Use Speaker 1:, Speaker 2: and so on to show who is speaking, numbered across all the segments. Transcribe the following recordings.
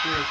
Speaker 1: Hello,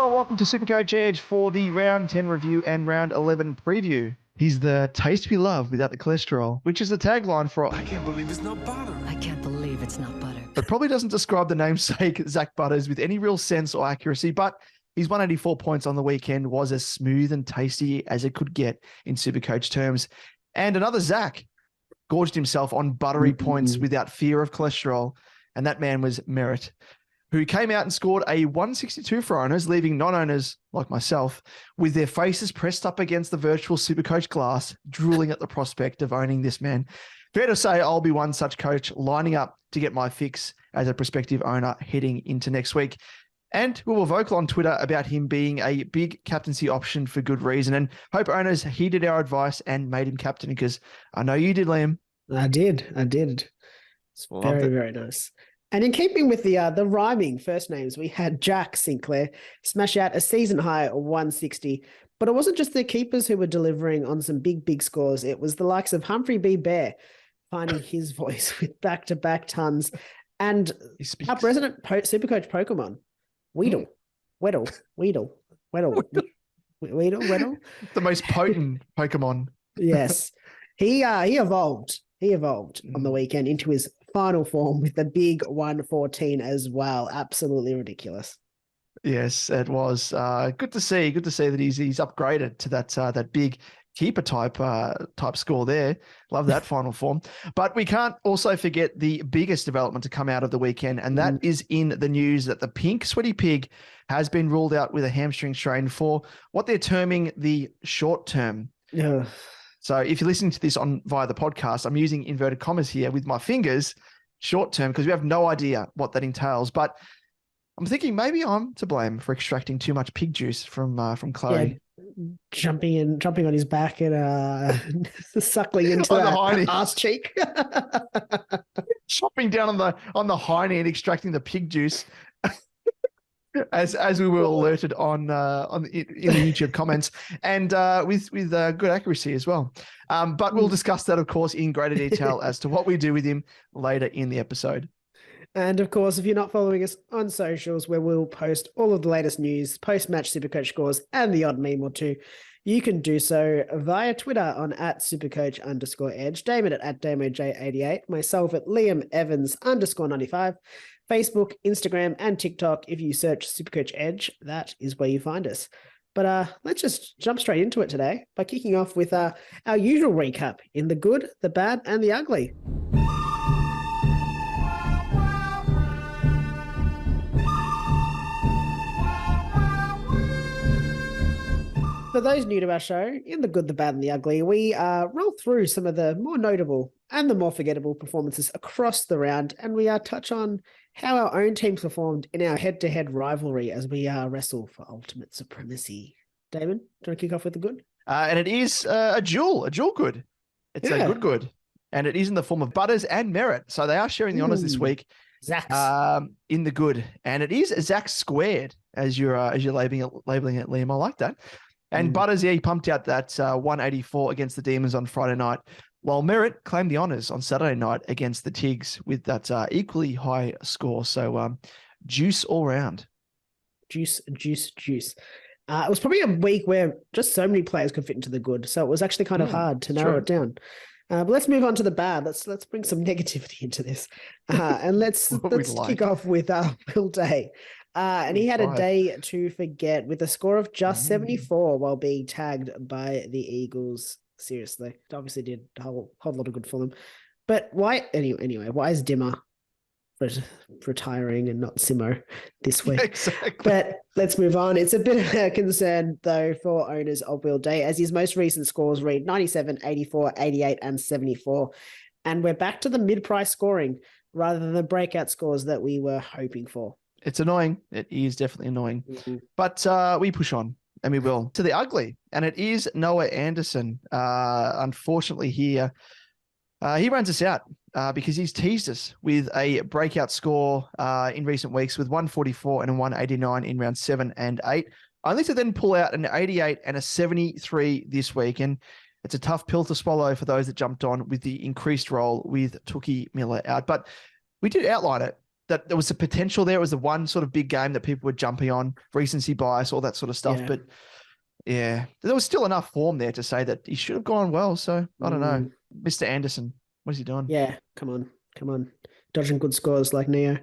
Speaker 1: welcome to SuperCoach Edge for the round 10 review and round 11 preview. He's the taste we love without the cholesterol, which is the tagline for
Speaker 2: I can't believe it's not butter.
Speaker 3: I can't believe it's not butter.
Speaker 1: but probably doesn't describe the namesake Zak Butters with any real sense or accuracy, but his 184 points on the weekend was as smooth and tasty as it could get in SuperCoach terms. And another Zak gorged himself on buttery points without fear of cholesterol, and that man was Merrett, who came out and scored a 162 for owners, leaving non-owners like myself with their faces pressed up against the virtual SuperCoach glass, drooling at the prospect of owning this man. Fair to say I'll be one such coach lining up to get my fix as a prospective owner heading into next week. And we were vocal on Twitter about him being a big captaincy option for good reason, and hope owners heeded our advice and made him captain, because I know you did, Liam.
Speaker 4: I did. It's very nice. And in keeping with the rhyming first names, we had Jack Sinclair smash out a season high of 160. But it wasn't just the keepers who were delivering on some big scores. It was the likes of Humphrey B finding his voice with back-to-back tons, and our resident SuperCoach Pokemon, Weedle. The
Speaker 1: most potent Pokemon.
Speaker 4: Yes. He evolved. On the weekend into his final form with the big 114 as well. Absolutely ridiculous.
Speaker 1: Yes, it was good to see. Good to see that he's upgraded to that big keeper type score there. Love that final form. But we can't also forget the biggest development to come out of the weekend, and that is in the news that the pink sweaty pig has been ruled out with a hamstring strain for what they're terming the short term.
Speaker 4: Yeah.
Speaker 1: So if you're listening to this via the podcast, I'm using inverted commas here with my fingers, short term, because we have no idea what that entails. But I'm thinking maybe I'm to blame for extracting too much pig juice from Chloe.
Speaker 4: Yeah, jumping on his back and suckling into the ass cheek.
Speaker 1: Chopping down on the hiney and extracting the pig juice. As we were alerted in the YouTube comments, and with good accuracy as well. But we'll discuss that, of course, in greater detail as to what we do with him later in the episode.
Speaker 4: And of course, if you're not following us on socials, where we'll post all of the latest news, post-match SuperCoach scores, and the odd meme or two, you can do so via Twitter on @SuperCoach_Edge, Damon at DamoJ88, myself at LiamEvans_95, Facebook, Instagram, and TikTok. If you search SuperCoach Edge, that is where you find us. But let's just jump straight into it today by kicking off with our usual recap in the good, the bad, and the ugly. For those new to our show, in the good, the bad, and the ugly, we roll through some of the more notable and the more forgettable performances across the round, and we touch on how our own teams performed in our head-to-head rivalry as we wrestle for ultimate supremacy. Damon, do you want to kick off with the good?
Speaker 1: And it is a dual good. It's a good. And it is in the form of Butters and Merrett. So they are sharing the honors this week.
Speaker 4: Zach's.
Speaker 1: In the good. And it is Zak squared, as you're labeling it, Liam. I like that. And Butters, he pumped out that 184 against the Demons on Friday night, while Merrett claimed the honors on Saturday night against the Tigs with that equally high score. So juice all round.
Speaker 4: Juice. It was probably a week where just so many players could fit into the good. So it was actually kind of hard to narrow it down. But let's move on to the bad. Let's bring some negativity into this. And let's kick off with Will Day. And he had a day to forget with a score of just 74 while being tagged by the Eagles. Seriously, it obviously did a whole lot of good for them. But why? Anyway, why is Dimmer retiring and not Simo this week?
Speaker 1: Exactly.
Speaker 4: But let's move on. It's a bit of a concern, though, for owners of Will Day, as his most recent scores read 97, 84, 88, and 74. And we're back to the mid-price scoring rather than the breakout scores that we were hoping for.
Speaker 1: It's annoying. It is definitely annoying. But we push on, and we will. To the ugly, and it is Noah Anderson. Unfortunately, here, he runs us out because he's teased us with a breakout score in recent weeks with 144 and a 189 in round 7 and 8. Only to then pull out an 88 and a 73 this week. And it's a tough pill to swallow for those that jumped on with the increased role with Tookie Miller out. But we did outline it, that there was a potential there. It was the one sort of big game that people were jumping on, recency bias, all that sort of stuff.
Speaker 4: Yeah.
Speaker 1: But yeah, there was still enough form there to say that he should have gone well. So I don't know. Mr. Anderson, what has he done?
Speaker 4: Yeah, come on. Dodging good scores like Neo.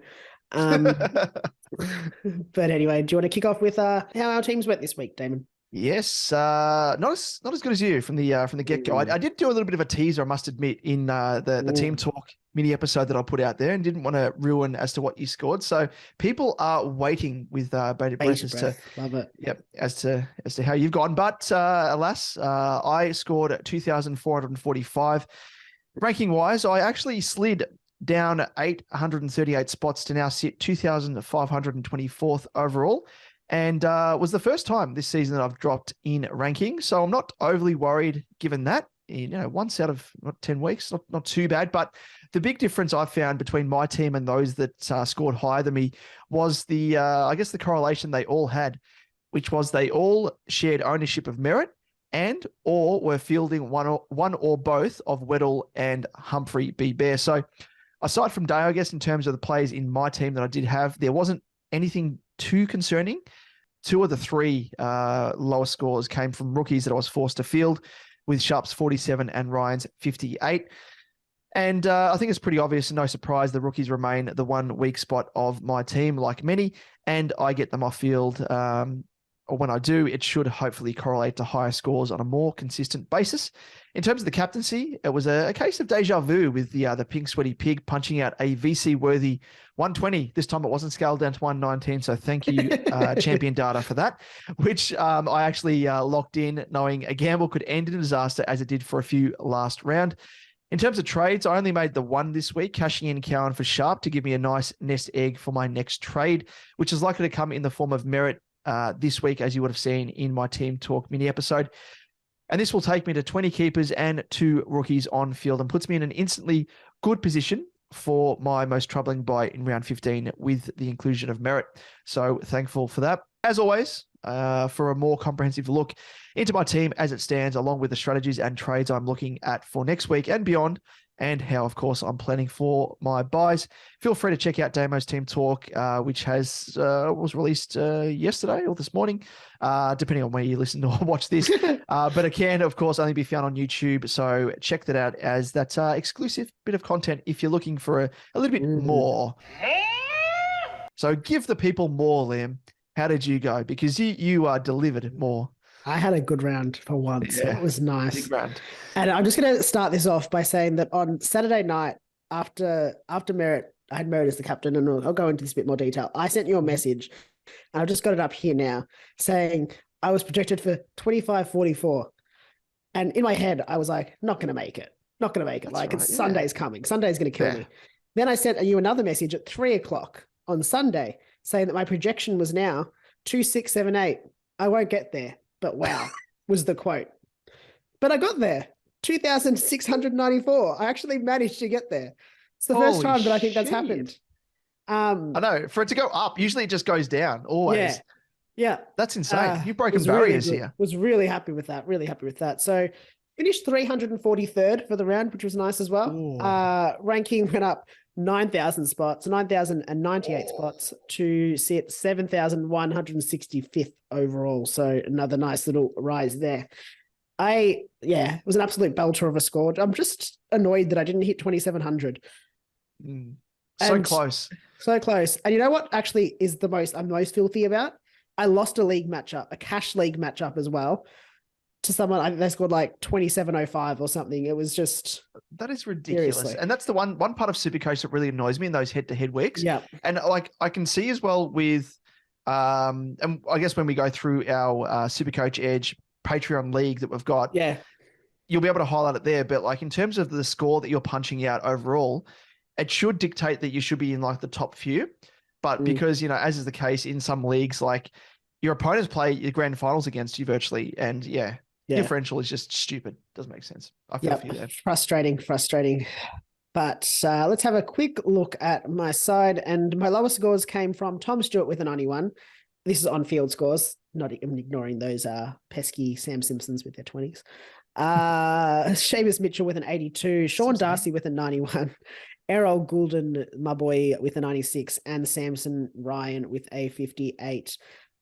Speaker 4: But anyway, do you want to kick off with how our teams went this week, Damon?
Speaker 1: Yes, not as good as you from the get-go. I did do a little bit of a teaser, I must admit, in the Team Talk mini episode that I put out there, and didn't want to ruin as to what you scored. So people are waiting with bated breath as to
Speaker 4: love it.
Speaker 1: Yep, as to how you've gone. But alas, I scored 2,445. Ranking wise, I actually slid down 838 spots to now sit 2,524th overall, and was the first time this season that I've dropped in ranking. So I'm not overly worried given that. Once out of 10 weeks, not too bad. But the big difference I found between my team and those that scored higher than me was the correlation they all had, which was they all shared ownership of Merrett and or were fielding one or both of Weedle and Humphrey B. Bear. So aside from Day, I guess in terms of the players in my team that I did have, there wasn't anything too concerning. 2 of the 3 lowest scores came from rookies that I was forced to field, with Sharp's 47 and Ryan's 58. And I think it's pretty obvious and no surprise the rookies remain the one weak spot of my team, like many, and I get them off field. Or when I do, it should hopefully correlate to higher scores on a more consistent basis. In terms of the captaincy, it was a case of deja vu with the pink sweaty pig punching out a VC-worthy 120. This time it wasn't scaled down to 119, so thank you, Champion Data, for that, which I actually locked in knowing a gamble could end in a disaster as it did for a few last round. In terms of trades, I only made the one this week, cashing in Cowan for Sharp to give me a nice nest egg for my next trade, which is likely to come in the form of Merrett this week, as you would have seen in my Team Talk mini episode. And this will take me to 20 keepers and 2 rookies on field and puts me in an instantly good position for my most troubling buy in round 15 with the inclusion of Merrett. So thankful for that. As always, for a more comprehensive look into my team as it stands, along with the strategies and trades I'm looking at for next week and beyond, and how, of course, I'm planning for my buys, feel free to check out Damo's Team Talk, which was released yesterday or this morning, depending on where you listen or watch this. But it can, of course, only be found on YouTube. So check that out, as that's exclusive bit of content if you're looking for a little bit more. So give the people more, Liam. How did you go? Because you delivered more.
Speaker 4: I had a good round for once.
Speaker 1: Yeah,
Speaker 4: it was nice.
Speaker 1: Big round.
Speaker 4: And I'm just going to start this off by saying that on Saturday night, after Merrett, I had Merrett as the captain, and I'll go into this a bit more detail. I sent you a message, and I've just got it up here now, saying I was projected for 25-44. And in my head, I was like, not going to make it. Not going to make it.
Speaker 1: That's right,
Speaker 4: it's Sunday's coming. Sunday's going to kill me. Then I sent you another message at 3:00 on Sunday saying that my projection was now 2,678. I won't get there. But wow, was the quote. But I got there, 2,694. I actually managed to get there. It's the first time that I think that's happened.
Speaker 1: I know, for it to go up, usually it just goes down, always.
Speaker 4: Yeah.
Speaker 1: That's insane. You've broken barriers here.
Speaker 4: Was really happy with that. So finished 343rd for the round, which was nice as well. Ranking went up 9,098 spots to sit 7,165th overall. So another nice little rise there. It was an absolute belter of a score. I'm just annoyed that I didn't hit 2,700.
Speaker 1: So close.
Speaker 4: So close. And you know what actually is I'm most filthy about? I lost a league matchup, a cash league matchup as well, to someone. I think they scored like 2705 or something. It was just,
Speaker 1: that is ridiculous. Seriously. And that's the one part of SuperCoach that really annoys me in those head-to-head weeks.
Speaker 4: Yeah.
Speaker 1: And like I can see as well with and I guess when we go through our SuperCoach Edge Patreon league that we've got, you'll be able to highlight it there. But like in terms of the score that you're punching out overall, it should dictate that you should be in like the top few. But because, as is the case in some leagues, like your opponents play your grand finals against you virtually, and differential is just stupid. Doesn't make sense. I feel for you there.
Speaker 4: Frustrating. But let's have a quick look at my side. And my lowest scores came from Tom Stewart with a 91. This is on-field scores. I'm ignoring those pesky Sam Simpsons with their 20s. Seamus Mitchell with an 82. Sean Darcy with a 91. Errol Goulden, my boy, with a 96. And Samson Ryan with a 58.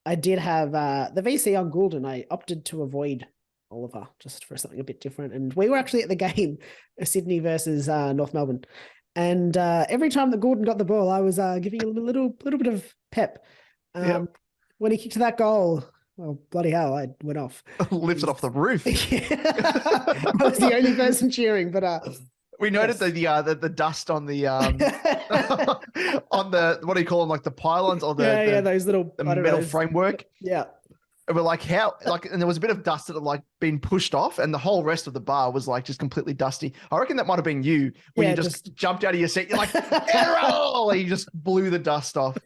Speaker 4: I did have the VC on Goulden. I opted to avoid Oliver just for something a bit different. And we were actually at the game, Sydney versus North Melbourne. And every time that Goulden got the ball, I was giving him a little bit of pep. When he kicked that goal, oh, bloody hell, I went off.
Speaker 1: Lifted off the roof.
Speaker 4: I was the only person cheering, but
Speaker 1: we noted the dust on the on the, what do you call them, like the pylons or the
Speaker 4: those little
Speaker 1: metal framework.
Speaker 4: Yeah.
Speaker 1: And we're like, how, like, and there was a bit of dust that had like been pushed off, and the whole rest of the bar was like just completely dusty. I reckon that might have been you when you just jumped out of your seat. You're like, Errol! You just blew the dust off.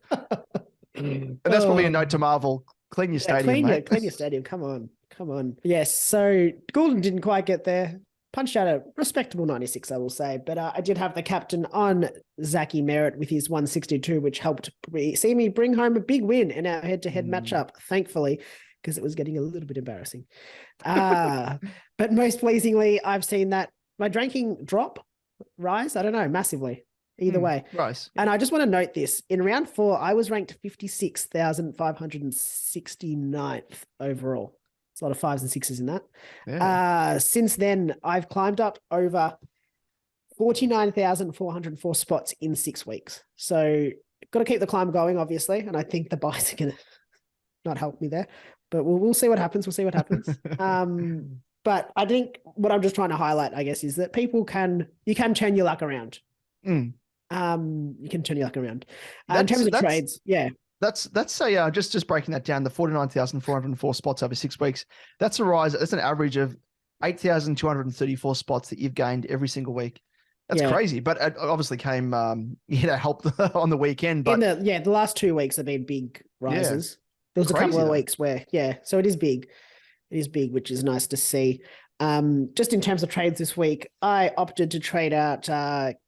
Speaker 1: And that's probably a note to Marvel. Clean your stadium, mate.
Speaker 4: Clean your stadium. Come on. Yes. So Goulden didn't quite get there. Punched out a respectable 96, I will say. But I did have the captain on Zachy Merrett with his 162, which helped see me bring home a big win in our head-to-head matchup, thankfully, because it was getting a little bit embarrassing. But most pleasingly, I've seen that my ranking rise, I don't know, massively. Either way.
Speaker 1: Rise.
Speaker 4: And I just want to note this. In round 4, I was ranked 56,569th overall. It's a lot of 5s and 6s in that. Yeah. Since then, I've climbed up over 49,404 spots in 6 weeks. So got to keep the climb going, obviously. And I think the buys are going to not help me there. But we'll see what happens. But I think what I'm just trying to highlight, I guess, is that you can turn your luck around. You can turn your luck around. In terms of trades,
Speaker 1: That's a just breaking that down, the 49,404 spots over 6 weeks. That's a rise. That's an average of 8,234 spots that you've gained every single week. That's crazy, but it obviously came help on the weekend. But
Speaker 4: the last 2 weeks have been big rises. There was a couple of weeks where so it is big. It is big, which is nice to see. Just in terms of trades this week, I opted to trade out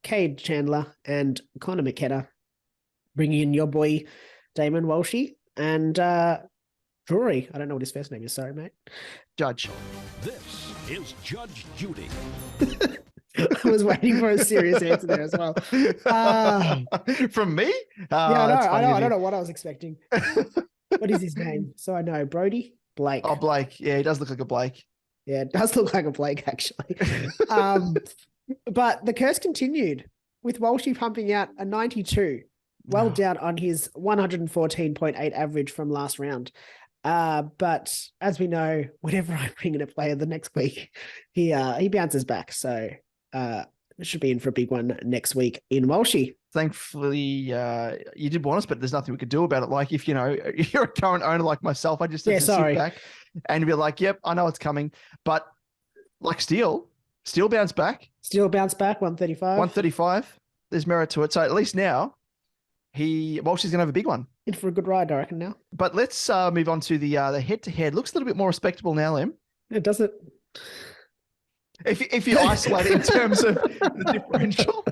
Speaker 4: Cade Chandler and Connor McKenna, bringing in your boy Damon Walshy and Drury. I don't know what his first name is. Sorry, mate.
Speaker 1: Judge.
Speaker 2: This is Judge Judy.
Speaker 4: I was waiting for a serious answer there as well.
Speaker 1: From me?
Speaker 4: I don't know what I was expecting. What is his name? So I know. Brody? Blake.
Speaker 1: Oh, Blake. Yeah, he does look like a Blake.
Speaker 4: Yeah, it does look like a Blake, actually. But the curse continued with Walshy pumping out a 92, down on his 114.8 average from last round. But as we know, whenever I bring in a player the next week, he bounces back. So should be in for a big one next week in Walshy.
Speaker 1: Thankfully, you did want us, but there's nothing we could do about it. Like if you're a current owner like myself, I just have to sit back and be like, "Yep, I know it's coming." But like Steele bounced back.
Speaker 4: Steele bounced back 135.
Speaker 1: 135. There's merit to it. So at least now, Walshy's gonna have a big one.
Speaker 4: In for a good ride, I reckon now.
Speaker 1: But let's move on to the head-to-head. Looks a little bit more respectable now, Lem.
Speaker 4: It does it.
Speaker 1: If you isolate it in terms of the differential.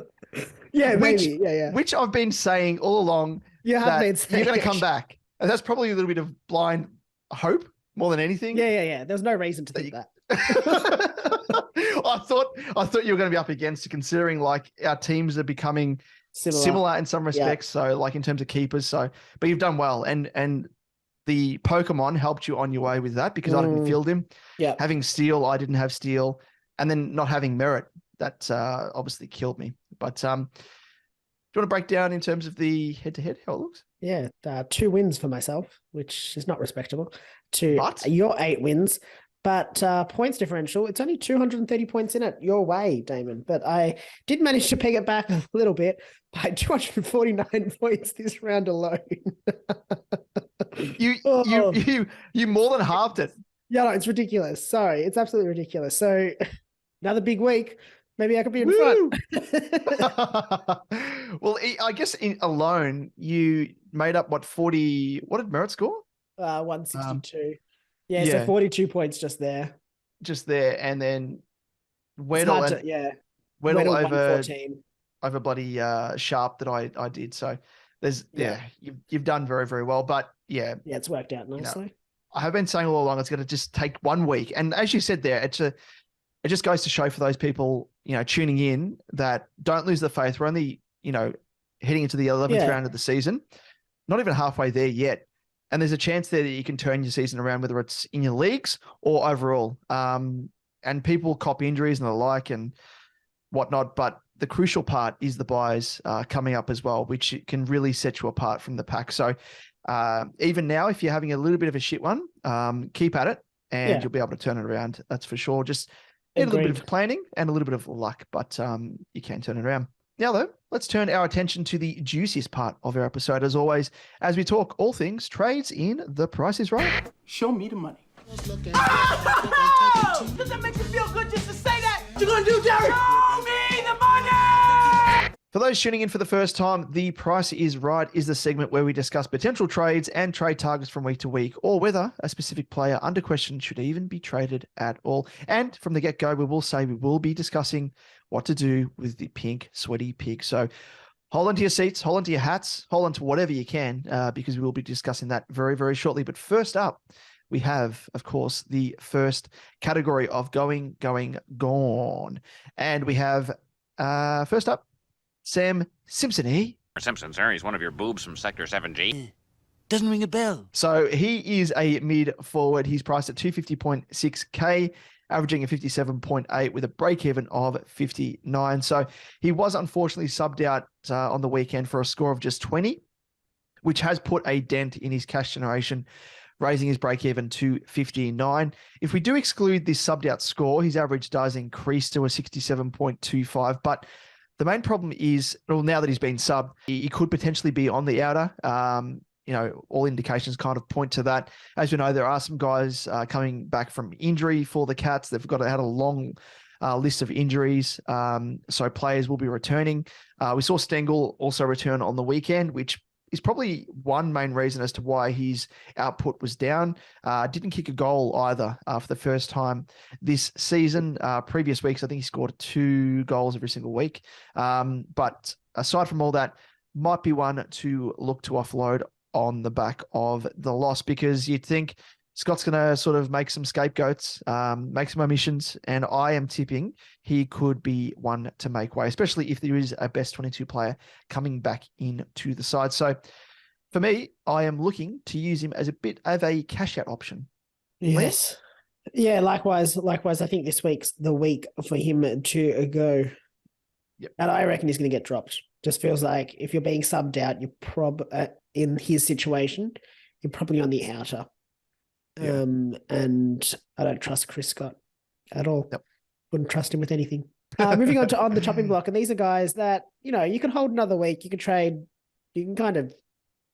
Speaker 4: Yeah, maybe. Yeah.
Speaker 1: Which I've been saying all along.
Speaker 4: You have been saying
Speaker 1: you're going to come back. And that's probably a little bit of blind hope more than anything.
Speaker 4: Yeah. There's no reason to think that.
Speaker 1: I thought you were going to be up against it, considering like our teams are becoming similar in some respects. Yeah. So like in terms of keepers. But you've done well. And the Pokemon helped you on your way with that because I didn't field him.
Speaker 4: Yeah.
Speaker 1: Having Steel, I didn't have Steel. And then not having Merrett, that obviously killed me. But do you want to break down in terms of the head-to-head, how it looks?
Speaker 4: Yeah, 2 wins for myself, which is not respectable, to your 8 wins. But points differential, it's only 230 points in it your way, Damon. But I did manage to peg it back a little bit by 249 points this round alone.
Speaker 1: You more than halved it.
Speaker 4: Yeah, no, it's ridiculous. Sorry, it's absolutely ridiculous. So another big week. Maybe I could be in front.
Speaker 1: Well, I guess alone, you made up 40. What did Merrett score?
Speaker 4: 162. So 42 points just there.
Speaker 1: And then Weedle over
Speaker 4: 114.
Speaker 1: over bloody sharp that I did. So there's you've done very, very well. But yeah,
Speaker 4: it's worked out nicely.
Speaker 1: I have been saying all along it's going to just take 1 week, and as you said there, it just goes to show for those people tuning in that don't lose the faith. We're only heading into the 11th round of the season, not even halfway there yet. And there's a chance there that you can turn your season around, whether it's in your leagues or overall. And people cop injuries and the like and whatnot. But the crucial part is the buys coming up as well, which can really set you apart from the pack. So even now, if you're having a little bit of a shit one, keep at it and you'll be able to turn it around. That's for sure. Just need a little bit of planning and a little bit of luck, but you can turn it around. Now, though, let's turn our attention to the juiciest part of our episode, as always, as we talk all things trades in The Price is Right.
Speaker 5: Show me the money. Oh! Does that make you feel good just to say that? What you gonna do, Jerry? Show me the money!
Speaker 1: For those tuning in for the first time, The Price is Right is the segment where we discuss potential trades and trade targets from week to week, or whether a specific player under question should even be traded at all. And from the get-go, we will say we will be discussing what to do with the pink sweaty pig. So hold on to your seats, hold on to your hats, hold on to whatever you can, because we will be discussing that very, very shortly. But first up, we have, of course, the first category of going, gone. And we have, first up, Sam Simpson.
Speaker 6: Simpson, sir. He's one of your boobs from Sector 7G.
Speaker 7: Doesn't ring a bell.
Speaker 1: So he is a mid forward. He's priced at 250.6K, averaging a 57.8 with a break even of 59. So he was unfortunately subbed out on the weekend for a score of just 20, which has put a dent in his cash generation, raising his break even to 59. If we do exclude this subbed out score, his average does increase to a 67.25. But the main problem is, well, now that he's been subbed, he could potentially be on the outer. All indications kind of point to that. As we know, there are some guys coming back from injury for the Cats. They've had a long list of injuries. So players will be returning. We saw Stengel also return on the weekend, which is probably one main reason as to why his output was down. Didn't kick a goal either for the first time this season. Previous weeks, I think he scored 2 goals every single week. But aside from all that, might be one to look to offload on the back of the loss, because you'd think Scott's going to sort of make some scapegoats, make some omissions, and I am tipping he could be one to make way, especially if there is a best 22 player coming back into the side. So for me, I am looking to use him as a bit of a cash out option.
Speaker 4: Yes. Yeah, likewise. I think this week's the week for him to go.
Speaker 1: Yep.
Speaker 4: And I reckon he's going to get dropped. Just feels like if you're being subbed out, you're in his situation, you're probably on the outer.
Speaker 1: Yeah.
Speaker 4: And I don't trust Chris Scott at all.
Speaker 1: Yep.
Speaker 4: Wouldn't trust him with anything. Moving on the chopping block, and these are guys that you can hold another week, you can trade, you can kind of,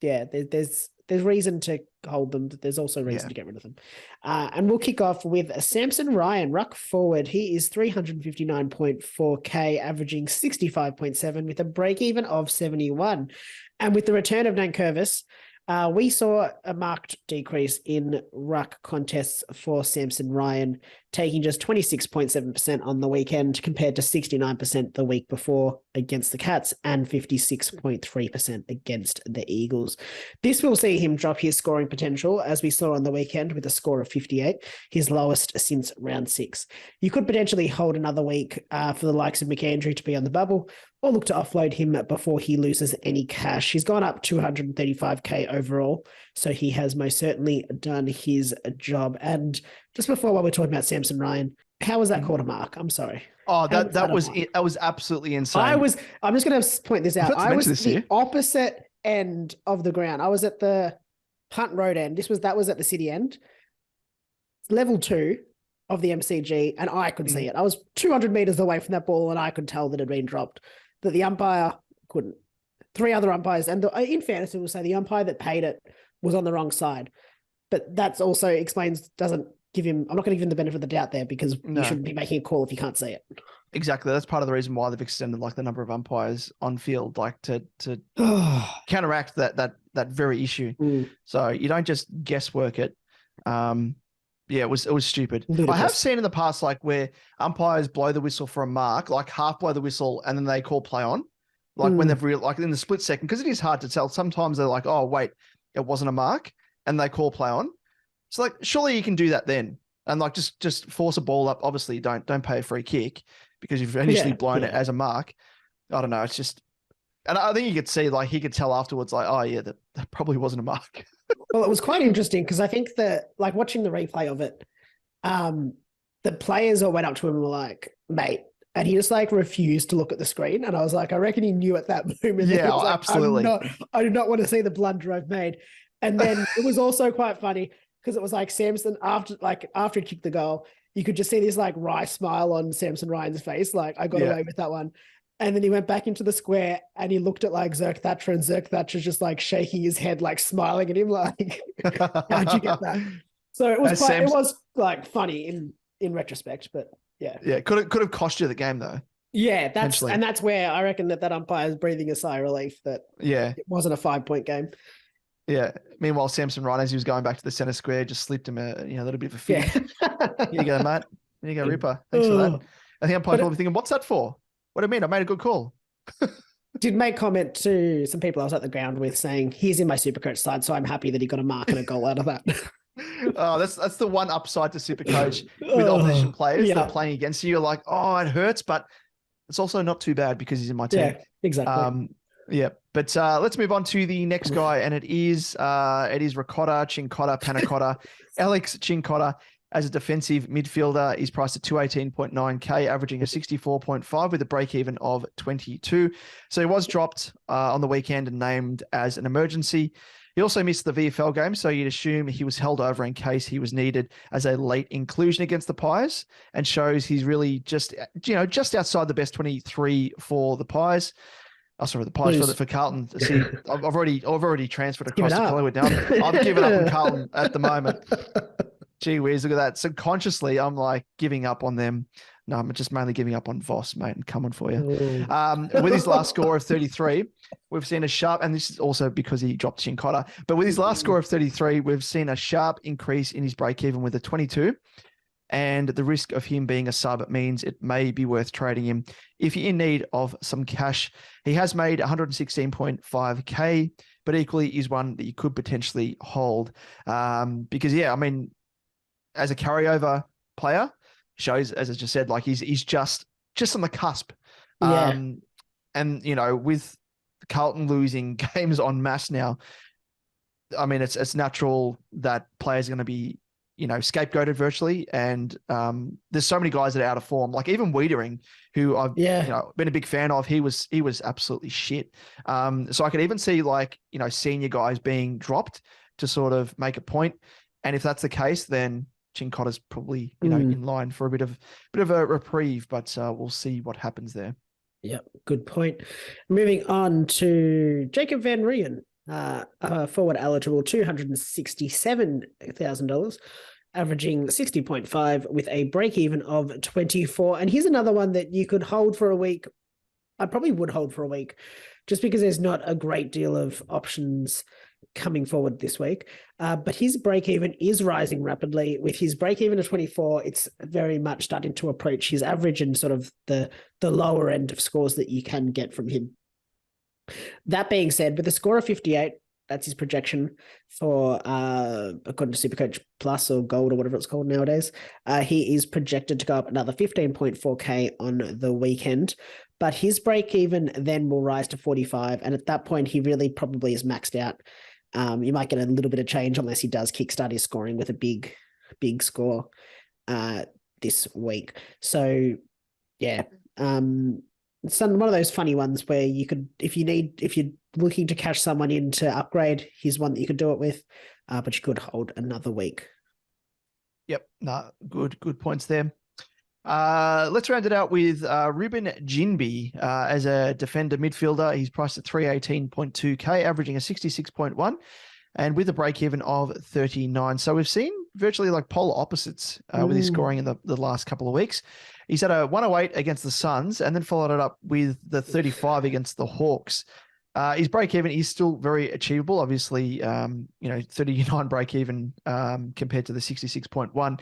Speaker 4: there's reason to hold them, but there's also reason to get rid of them. And we'll kick off with Samson Ryan, ruck forward. He is 359.4K, averaging 65.7 with a break even of 71. And with the return of Nankervis, we saw a marked decrease in ruck contests for Samson Ryan, taking just 26.7% on the weekend compared to 69% the week before against the Cats and 56.3% against the Eagles. This will see him drop his scoring potential, as we saw on the weekend with a score of 58, his lowest since round 6. You could potentially hold another week for the likes of McAndrew to be on the bubble, or look to offload him before he loses any cash. He's gone up 235K overall, so he has most certainly done his job. And just before, while we're talking about Samson Ryan, how was that called a mark? I'm sorry.
Speaker 1: Oh, that was absolutely insane.
Speaker 4: I'm just going to point this out. I was at the opposite end of the ground. I was at the Hunt Road end. That was at the city end. Level 2 of the MCG, and I could see it. I was 200 meters away from that ball, and I could tell that it had been dropped. That the umpire couldn't. 3 other umpires, and in fairness, we will say the umpire that paid it was on the wrong side. But that also doesn't give him. I'm not going to give him the benefit of the doubt there, because you shouldn't be making a call if you can't see it.
Speaker 1: Exactly. That's part of the reason why they've extended the number of umpires on field, to counteract that very issue. So you don't just guesswork it. It was stupid. Ludicrous. I have seen in the past where umpires blow the whistle for a mark, half blow the whistle, and then they call play on. Like when they've like in the split second, because it is hard to tell. Sometimes they're like, oh, wait, it wasn't a mark, and they call play on. So like, surely you can do that then. And like, just force a ball up. Obviously, don't pay a free kick because you've initially blown it as a mark. I don't know. It's just, and I think you could see, like, he could tell afterwards, like, oh yeah, that probably wasn't a mark.
Speaker 4: Well, it was quite interesting because I think that, like, watching the replay of it, the players all went up to him and were like, mate, and he just like refused to look at the screen. And I was like, I reckon he knew at that moment.
Speaker 1: Yeah,
Speaker 4: like,
Speaker 1: absolutely.
Speaker 4: I do not want to see the blunder I've made. And then it was also quite funny because it was like Samson after he kicked the goal, you could just see this like wry smile on Samson Ryan's face. Like, I got away with that one. And then he went back into the square and he looked at like Zerk Thatcher, and Zerk Thatcher's just like shaking his head, like smiling at him, like, how'd you get that? So it was it was like funny in retrospect, but yeah.
Speaker 1: Yeah, could have cost you the game though.
Speaker 4: Yeah, that's where I reckon that umpire is breathing a sigh of relief that it wasn't a 5-point game.
Speaker 1: Yeah. Meanwhile, Samson Ryan, as he was going back to the center square, just slipped him a little bit of a fig. Here you go, mate. Here you go, Ripper. Thanks for that. I think I'm probably thinking, what's that for? What do you mean? I made a good call.
Speaker 4: Did make comment to some people I was at the ground with saying, he's in my SuperCoach side, so I'm happy that he got a mark and a goal out of that.
Speaker 1: Oh, that's the one upside to SuperCoach with opposition players that are playing against you. You're like, oh, it hurts, but it's also not too bad because he's in my team.
Speaker 4: Yeah, exactly.
Speaker 1: But let's move on to the next guy, and it is Ricotta, Cincotta, Panacotta, Alex Cincotta. As a defensive midfielder, he's priced at 218.9K, averaging a 64.5 with a break-even of 22. So he was dropped on the weekend and named as an emergency. He also missed the VFL game, so you'd assume he was held over in case he was needed as a late inclusion against the Pies, and shows he's really just outside the best 23 for the Pies. Oh, sorry, the Pies for Carlton. See, I've already transferred across to Collingwood now. I've given up on Carlton at the moment. Gee whiz, look at that. Subconsciously, I'm like giving up on them. No, I'm just mainly giving up on Voss, mate, and coming for you. With his last score of 33, we've seen a sharp, and this is also because he dropped Cincotta, but with his last score of 33, we've seen a sharp increase in his break-even with a 22, and the risk of him being a sub means it may be worth trading him if you're in need of some cash. He has made 116.5K, but equally is one that you could potentially hold because, I mean, as a carryover player, shows, as I just said, like he's just on the cusp. And with Carlton losing games en masse now, I mean, it's natural that players are going to be, scapegoated virtually. And there's so many guys that are out of form, like even Wiedering, who I've been a big fan of. He was absolutely shit. So I could even see senior guys being dropped to sort of make a point. And if that's the case, then Cincotta's probably, in line for a bit of a reprieve, but we'll see what happens there.
Speaker 4: Yep, good point. Moving on to Jacob Van Rijn, forward eligible, $267,000, averaging 60.5 with a break even of 24. And here's another one that you could hold for a week. I probably would hold for a week, just because there's not a great deal of options coming forward this week. But his break-even is rising rapidly. With his break-even of 24, it's very much starting to approach his average and sort of the lower end of scores that you can get from him. That being said, with a score of 58, that's his projection for, according to SuperCoach Plus or Gold or whatever it's called nowadays, he is projected to go up another 15.4K on the weekend. But his break-even then will rise to 45. And at that point, he really probably is maxed out. You might get a little bit of change unless he does kickstart his scoring with a big score this week. So, it's one of those funny ones where you could, if you're looking to cash someone in to upgrade, here's one that you could do it with, but you could hold another week.
Speaker 1: Yep, good points there. Let's round it out with Ruben Jinbi as a defender midfielder. He's priced at 318.2K, averaging a 66.1, and with a break-even of 39. So we've seen virtually like polar opposites with his scoring in the last couple of weeks. He's had a 108 against the Suns and then followed it up with the 35 against the Hawks. His break-even is still very achievable. Obviously, 39 break-even compared to the 66.1.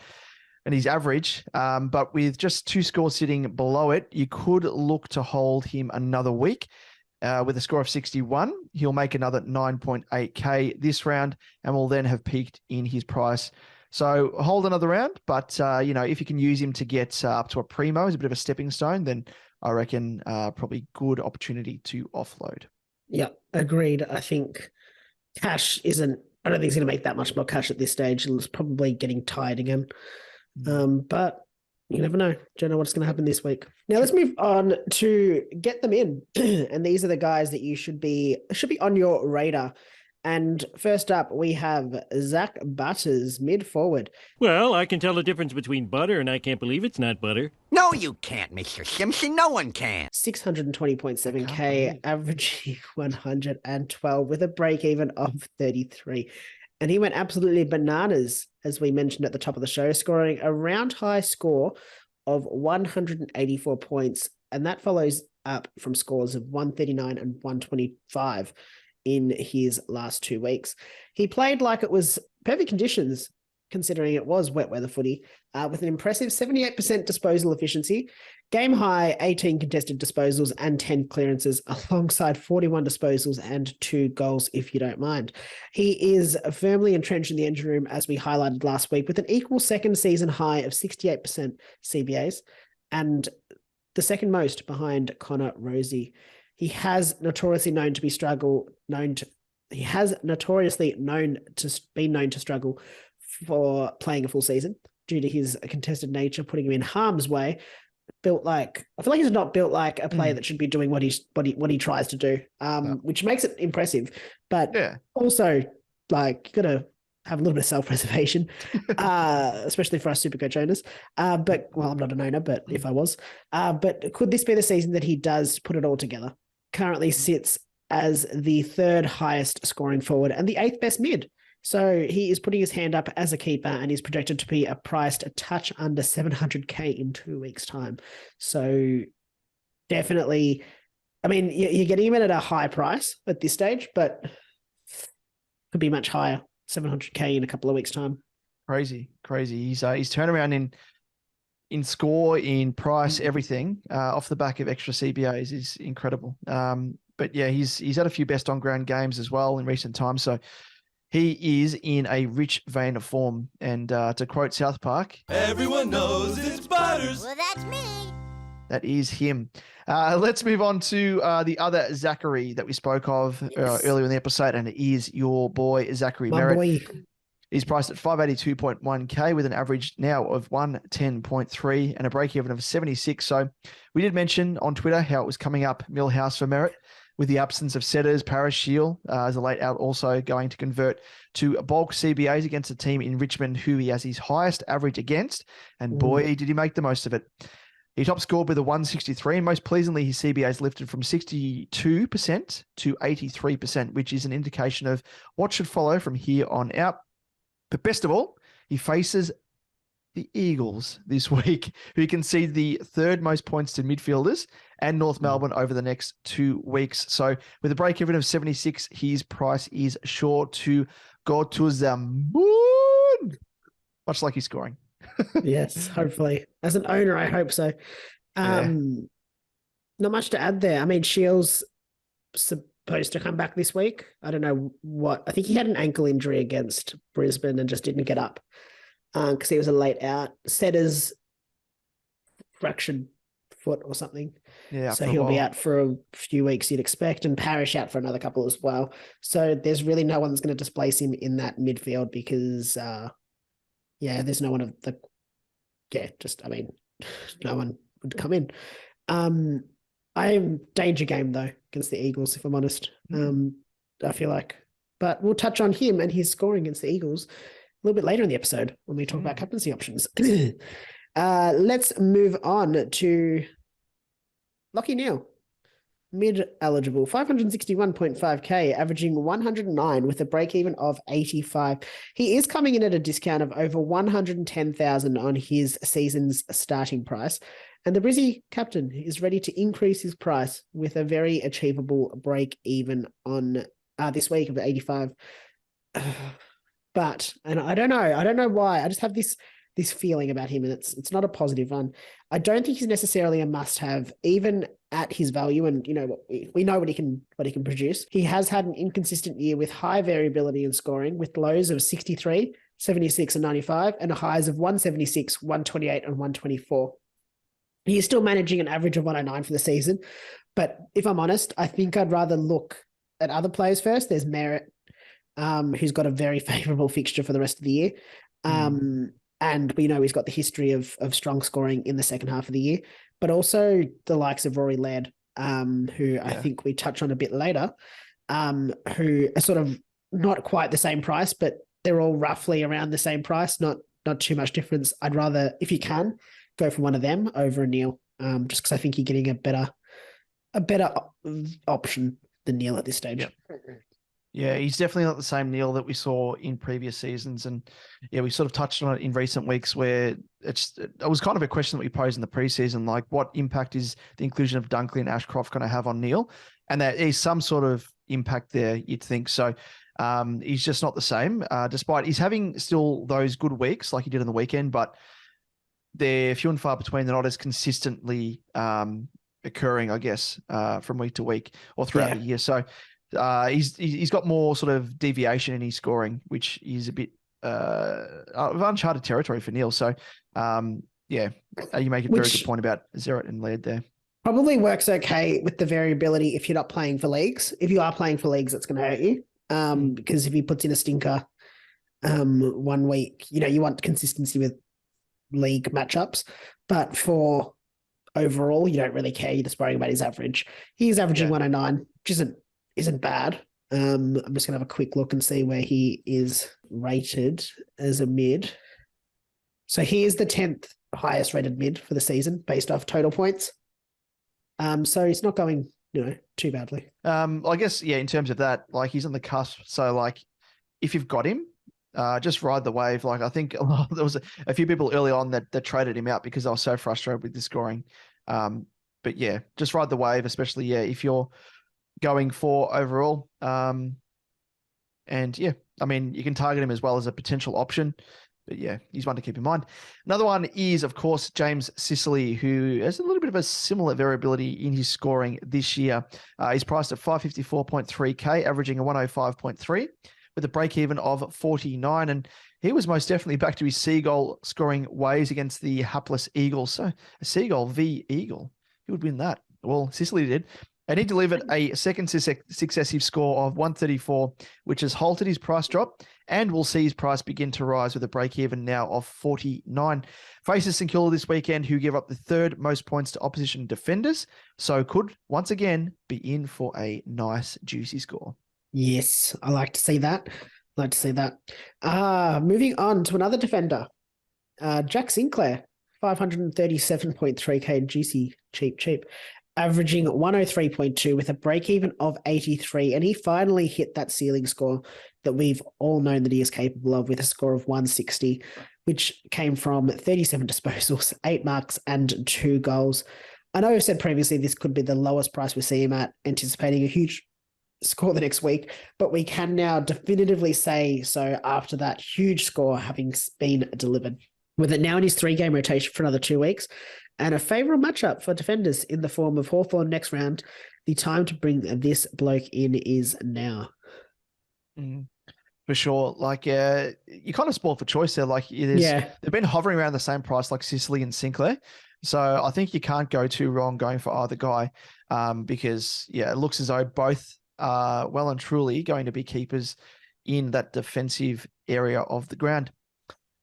Speaker 1: And his average, but with just 2 scores sitting below it, you could look to hold him another week. with a score of 61. He'll make another 9.8K this round and will then have peaked in his price. So hold another round, but, if you can use him to get up to a primo as a bit of a stepping stone, then I reckon probably good opportunity to offload.
Speaker 4: Yeah, agreed. I think cash I don't think he's going to make that much more cash at this stage. It's probably getting tired again. But you never know. Don't know what's going to happen this week. Now let's move on to get them in. And these are the guys that you should be on your radar. And first up, we have Zak Butters, mid forward.
Speaker 7: Well, I can tell the difference between butter, and I can't believe it's not butter.
Speaker 8: No, you can't, Mr. Simpson. No one can.
Speaker 4: 620.7K, averaging 112 with a break even of 33. And he went absolutely bananas, as we mentioned at the top of the show, scoring a round high score of 184 points. And that follows up from scores of 139 and 125 in his last 2 weeks. He played like it was perfect conditions, considering it was wet weather footy, with an impressive 78% disposal efficiency, game high 18 contested disposals and 10 clearances, alongside 41 disposals and 2 goals, if you don't mind. He is firmly entrenched in the engine room, as we highlighted last week, with an equal second season high of 68% CBAs and the second most behind Connor Rosie. He has notoriously known to struggle for playing a full season due to his contested nature, putting him in harm's way. I feel like he's not built like a player that should be doing what he tries to do, which makes it impressive. But also, like, you got to have a little bit of self-preservation, especially for us SuperCoach owners. But I'm not an owner, but if I was, but could this be the season that he does put it all together? Currently sits as the third highest scoring forward and the 8th best mid. So he is putting his hand up as a keeper and he's projected to be priced a touch under 700K in 2 weeks' time. So definitely, I mean, you're getting him in at a high price at this stage, but could be much higher, 700K in a couple of weeks' time.
Speaker 1: Crazy. His turnaround in score, in price, everything off the back of extra CBAs is incredible. But yeah, he's had a few best on ground games as well in recent times. So he is in a rich vein of form. And to quote South Park,
Speaker 5: Everyone knows it's Butters.
Speaker 9: Well, that's me.
Speaker 1: that is him. Let's move on to the other Zachary that we spoke of earlier in the episode, and it is your boy Zachary Merrett. He's priced at 582.1K with an average now of 110.3 and a break-even of 76. So we did mention on Twitter how it was coming up Millhouse for Merrett with the absence of setters. Paris Shield as a late out also going to convert to bulk CBAs against a team in Richmond who he has his highest average against. And boy, did he make the most of it. He top scored with a 163, and most pleasingly, his CBAs lifted from 62% to 83%, which is an indication of what should follow from here on out. But best of all, he faces the Eagles this week, who concede the third most points to midfielders, and North Melbourne over the next 2 weeks. So with a break-even of 76, his price is sure to go to the moon, much like he's scoring.
Speaker 4: Yes, hopefully. As an owner, I hope so. Not much to add there. I mean, Shields supposed to come back this week. I don't know what. I think he had an ankle injury against Brisbane and just didn't get up because he was a late out. Setters fractured foot or something. Yeah. So he'll be out for a few weeks, you'd expect, and Parrish out for another couple as well. So there's really no one that's going to displace him in that midfield because, there's no one of the. Yeah, no one would come in. I'm danger game though against the Eagles, if I'm honest. I feel like, but we'll touch on him and his scoring against the Eagles a little bit later in the episode when we talk about captaincy options. Let's move on to Lachie Neale, mid-eligible, 561.5K, averaging 109 with a break-even of 85. He is coming in at a discount of over 110,000 on his season's starting price. And the Brizzy captain is ready to increase his price with a very achievable break-even on this week of 85. But, and I don't know why, I just have this feeling about him, and it's not a positive one. I don't think he's necessarily a must-have, even at his value, and we know what he can produce. He has had an inconsistent year with high variability in scoring, with lows of 63, 76, and 95, and highs of 176, 128, and 124. He is still managing an average of 109 for the season, but if I'm honest, I think I'd rather look at other players first. There's Merrett, who's got a very favourable fixture for the rest of the year. And we know he's got the history of strong scoring in the second half of the year, but also the likes of Rory Laird, who I think we touch on a bit later, who are sort of not quite the same price, but they're all roughly around the same price, not too much difference. I'd rather, if you can, go for one of them over a Neil, just because I think you're getting a better option than Neil at this stage.
Speaker 1: Yep. Yeah, he's definitely not the same Neil that we saw in previous seasons. And yeah, we sort of touched on it in recent weeks where it was kind of a question that we posed in the preseason, like what impact is the inclusion of Dunkley and Ashcroft going to have on Neil? And there is some sort of impact there, you'd think. So he's just not the same, despite he's having still those good weeks like he did on the weekend, but they're few and far between. They're not as consistently occurring, I guess, from week to week or throughout the year. So he's got more sort of deviation in his scoring, which is a bit of uncharted territory for Neil. So you make a very good point about Zerrett and Laird there.
Speaker 4: Probably works okay with the variability if you're not playing for leagues. If you are playing for leagues, it's going to hurt you, because if he puts in a stinker 1 week, you want consistency with league matchups, but for overall, you don't really care. You're just worrying about his average. He's averaging 109, which isn't bad. I'm just gonna have a quick look and see where he is rated as a mid. So he is the 10th highest rated mid for the season based off total points. So he's not going, too badly.
Speaker 1: I guess, in terms of that, like he's on the cusp. So like if you've got him, just ride the wave. Like I think there was a few people early on that traded him out because they were so frustrated with the scoring. But yeah, just ride the wave, especially if you're going for overall. And yeah, I mean, you can target him as well as a potential option. But yeah, he's one to keep in mind. Another one is, of course, James Sicily, who has a little bit of a similar variability in his scoring this year. He's priced at 554.3K, averaging a 105.3 with a break-even of 49. And he was most definitely back to his Seagull scoring ways against the hapless Eagles. So a Seagull v Eagle, who would win that? Well, Sicily did. And he delivered a second successive score of 134, which has halted his price drop and will see his price begin to rise with a break-even now of 49. Faces St Kilda this weekend, who give up the third most points to opposition defenders, so could once again be in for a nice, juicy score.
Speaker 4: Yes, I like to see that. Moving on to another defender, Jack Sinclair, 537.3K juicy, cheap. Averaging 103.2 with a break-even of 83. And he finally hit that ceiling score that we've all known that he is capable of, with a score of 160, which came from 37 disposals, 8 marks, and 2 goals. I know I've said previously this could be the lowest price we see him at, anticipating a huge score the next week, but we can now definitively say so after that huge score having been delivered. With it now in his 3-game rotation for another 2 weeks, and a favourable matchup for defenders in the form of Hawthorn next round, the time to bring this bloke in is now.
Speaker 1: For sure. Like, you kind of spoiled for choice there. Like, they've been hovering around the same price like Sicily and Sinclair. So I think you can't go too wrong going for either guy, because, it looks as though both are well and truly going to be keepers in that defensive area of the ground.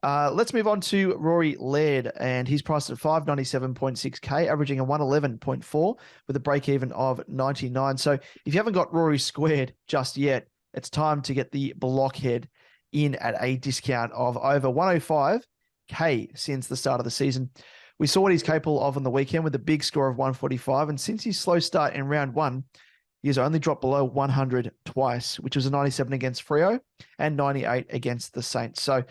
Speaker 1: Let's move on to Rory Laird, and he's priced at 597.6K, averaging a 111.4 with a break-even of 99. So if you haven't got Rory squared just yet, it's time to get the blockhead in at a discount of over 105K since the start of the season. We saw what he's capable of on the weekend with a big score of 145, and since his slow start in round 1, he has only dropped below 100 twice, which was a 97 against Freo and 98 against the Saints. So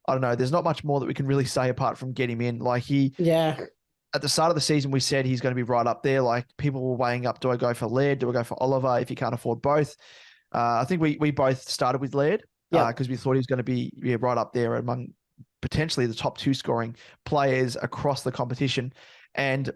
Speaker 1: I don't know. There's not much more that we can really say apart from get him in. Like at the start of the season, we said he's going to be right up there. Like people were weighing up, do I go for Laird? Do I go for Oliver if you can't afford both? I think we both started with Laird because we thought he was going to be right up there among potentially the top 2 scoring players across the competition. And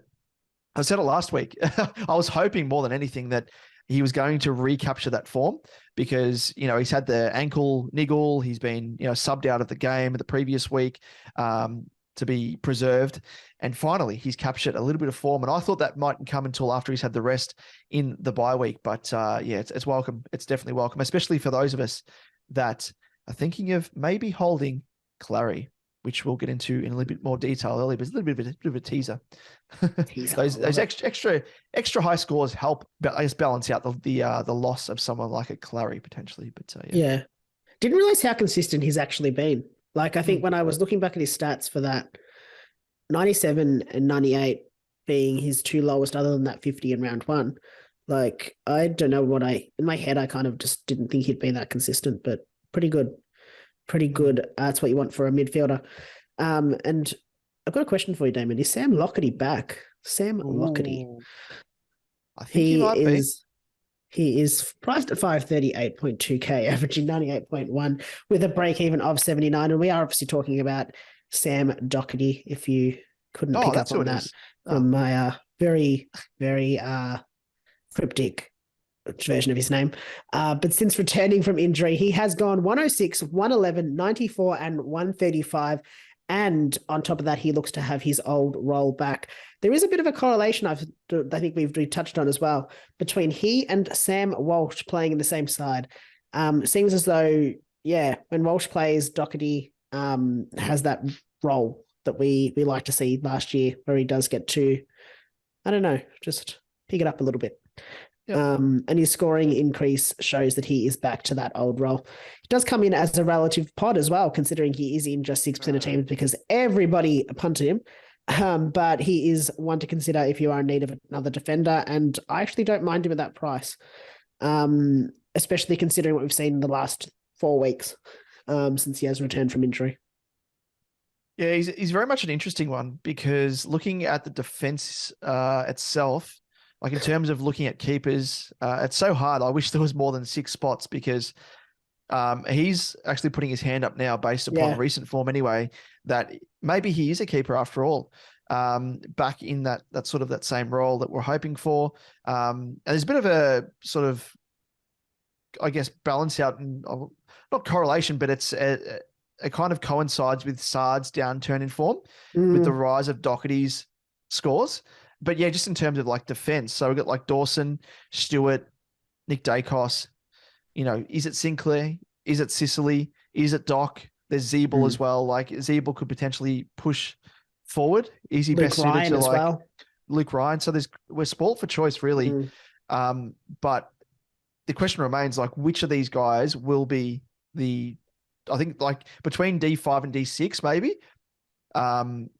Speaker 1: I said it last week. I was hoping more than anything that he was going to recapture that form because, he's had the ankle niggle. He's been, subbed out of the game the previous week to be preserved. And finally, he's captured a little bit of form. And I thought that mightn't come until after he's had the rest in the bye week. But it's welcome. It's definitely welcome, especially for those of us that are thinking of maybe holding Clary, which we'll get into in a little bit more detail earlier, but it's a little bit of a teaser. Those extra high scores help, I guess, balance out the loss of someone like a Clary potentially. But
Speaker 4: yeah, didn't realize how consistent he's actually been. Like, I think when I was looking back at his stats for that 97 and 98 being his two lowest, other than that 50 in round one, like, I don't know in my head, I kind of just didn't think he'd be that consistent, but pretty good. Pretty good. That's what you want for a midfielder. And I've got a question for you, Damon. Is Sam Lockety back? Sam Lockety.
Speaker 1: I think he might be.
Speaker 4: He is priced at 538.2k, averaging 98.1 with a break even of 79. And we are obviously talking about Sam Doherty, if you couldn't pick up on that from my very, very cryptic version of his name. But since returning from injury, he has gone 106, 111, 94, and 135. And on top of that, he looks to have his old role back. There is a bit of a correlation I think we've touched on as well between he and Sam Walsh playing in the same side. Seems as though, when Walsh plays, Doherty has that role that we like to see last year where he does get to, I don't know, just pick it up a little bit. Yep. And his scoring increase shows that he is back to that old role. It does come in as a relative pod as well, considering he is in just 6% of teams because everybody punted him. But he is one to consider if you are in need of another defender. And I actually don't mind him at that price, especially considering what we've seen in the last 4 weeks since he has returned from injury.
Speaker 1: Yeah, he's very much an interesting one because looking at the defense itself, like in terms of looking at keepers, it's so hard. I wish there was more than 6 spots because he's actually putting his hand up now based upon recent form anyway, that maybe he is a keeper after all, back in that sort of that same role that we're hoping for. And there's a bit of a sort of, I guess, balance out and not correlation, but it's a kind of coincides with Sard's downturn in form with the rise of Doherty's scores. But yeah, just in terms of like defense. So we've got like Dawson, Stewart, Nick Dacos, is it Sinclair? Is it Sicily? Is it Doc? There's Zeeble as well. Like Zeeble could potentially push forward. Is he best suited to like Luke Ryan? So we're sport for choice really. But the question remains like, which of these guys will be I think like between D5 and D6, maybe.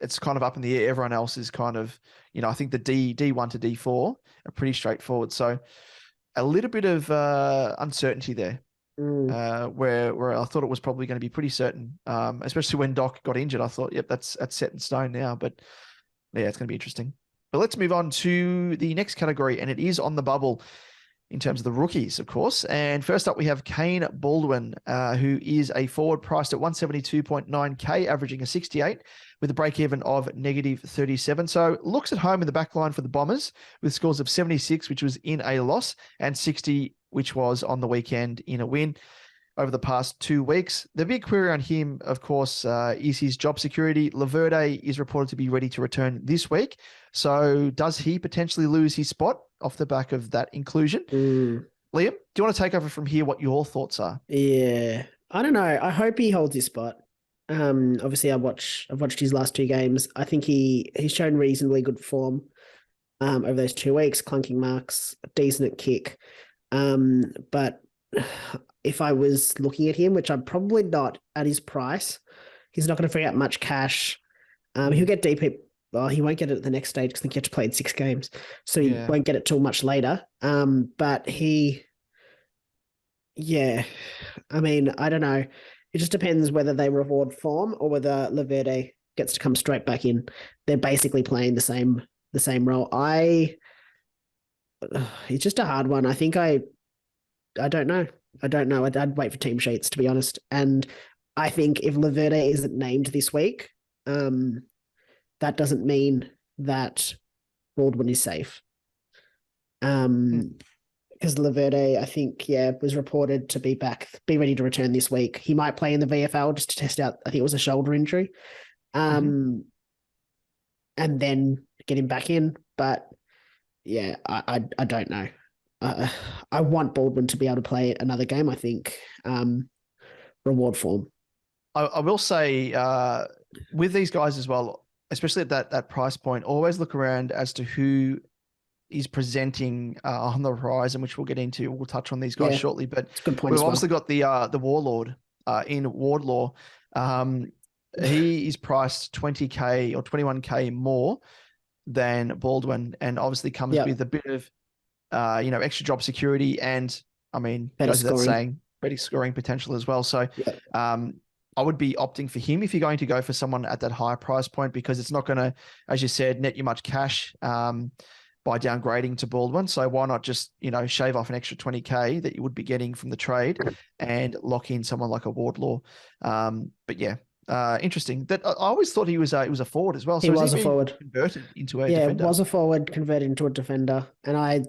Speaker 1: It's kind of up in the air. Everyone else is kind of, I think the D1 to D4 are pretty straightforward. So a little bit of uncertainty there, where I thought it was probably going to be pretty certain, especially when Doc got injured. I thought, yep, that's set in stone now. But yeah, it's going to be interesting. But let's move on to the next category, and it is on the bubble in terms of the rookies, of course. And first up, we have Kane Baldwin, who is a forward priced at 172.9k, averaging a 68 with a break-even of -37. So looks at home in the back line for the Bombers with scores of 76, which was in a loss, and 60, which was on the weekend in a win over the past 2 weeks. The big query on him, of course, is his job security. Laverde is reported to be ready to return this week. So does he potentially lose his spot off the back of that inclusion? Liam, do you want to take over from here what your thoughts are?
Speaker 4: Yeah, I don't know. I hope he holds his spot. Obviously, I've watched his last 2 games. I think he's shown reasonably good form over those 2 weeks, clunking marks, decent at kick. But if I was looking at him, which I'm probably not at his price, he's not going to free up much cash. He'll get DP. Well, he won't get it at the next stage because I think he has to play 6 games. So he won't get it till much later. But I mean, I don't know. It just depends whether they reward form or whether Laverde gets to come straight back in. They're basically playing the same role. It's just a hard one. I think I don't know. I'd wait for team sheets, to be honest. And I think if Laverde isn't named this week, that doesn't mean that Baldwin is safe. Because Laverde, I think, was reported to be ready to return this week. He might play in the VFL just to test out. I think it was a shoulder injury, and then get him back in. But yeah, I don't know. I want Baldwin to be able to play another game. I think reward form.
Speaker 1: I will say with these guys as well, especially at that price point, always look around as to who is presenting on the horizon, which we'll get into. We'll touch on these guys shortly, but
Speaker 4: it's a good point.
Speaker 1: We've obviously got the Warlord in Wardlaw. He is priced 20K or 21K more than Baldwin, and obviously comes with a bit of extra job security, and I mean,
Speaker 4: better
Speaker 1: scoring potential as well. So I would be opting for him if you're going to go for someone at that higher price point, because it's not going to, as you said, net you much cash by downgrading to Baldwin. So why not just, shave off an extra 20K that you would be getting from the trade and lock in someone like a Wardlaw. But yeah, interesting. That I always thought he was a forward as well. So
Speaker 4: he was a forward
Speaker 1: converted into a defender.
Speaker 4: Yeah, was a forward converted into a defender. And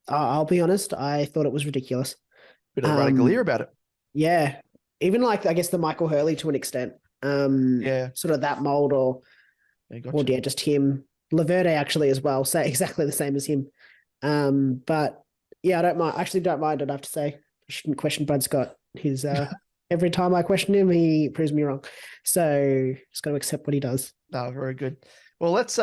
Speaker 4: I'll be honest, I thought it was ridiculous.
Speaker 1: Bit of radical ear about it.
Speaker 4: Yeah. Even like, I guess, the Michael Hurley to an extent. Sort of that mold or just him. Laverde actually as well, so exactly the same as him. But yeah, I don't mind. Actually, don't mind. I'd have to say, I shouldn't question Brad Scott. He's every time I question him, he proves me wrong. So just got to accept what he does.
Speaker 1: Oh, very good. Well, let's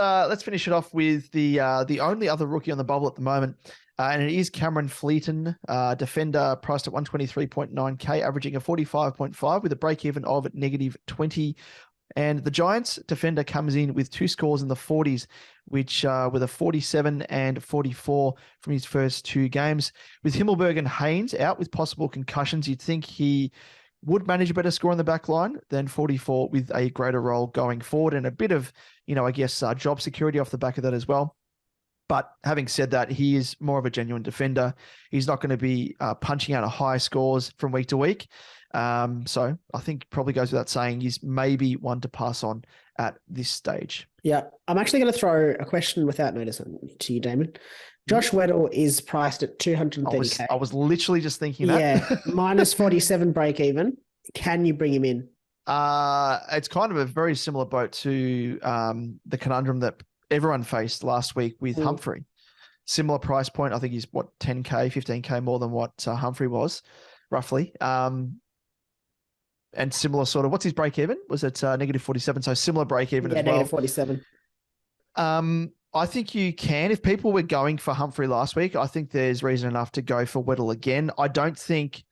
Speaker 1: finish it off with the only other rookie on the bubble at the moment, and it is Cameron Fleeton, defender, priced at 123.9K, averaging a 45.5 with a break even of -20. And the Giants defender comes in with 2 scores in the 40s, which with a 47 and 44 from his first 2 games. With Himmelberg and Haynes out with possible concussions, you'd think he would manage a better score on the back line than 44 with a greater role going forward, and a bit of, job security off the back of that as well. But having said that, he is more of a genuine defender. He's not going to be punching out high scores from week to week. So I think probably goes without saying he's maybe one to pass on at this stage.
Speaker 4: Yeah. I'm actually going to throw a question without notice to you, Damon. Josh Weddle is priced at 230K.
Speaker 1: I was literally just thinking that.
Speaker 4: Yeah. minus 47 break even. Can you bring him in?
Speaker 1: It's kind of a very similar boat to the conundrum that everyone faced last week with Humphrey. Similar price point. I think he's 10K, 15K more than what Humphrey was, roughly. And similar sort of, what's his break even? Was it -47? So similar break even as well.
Speaker 4: -47.
Speaker 1: I think you can. If people were going for Humphrey last week, I think there's reason enough to go for Weddle again. I don't think,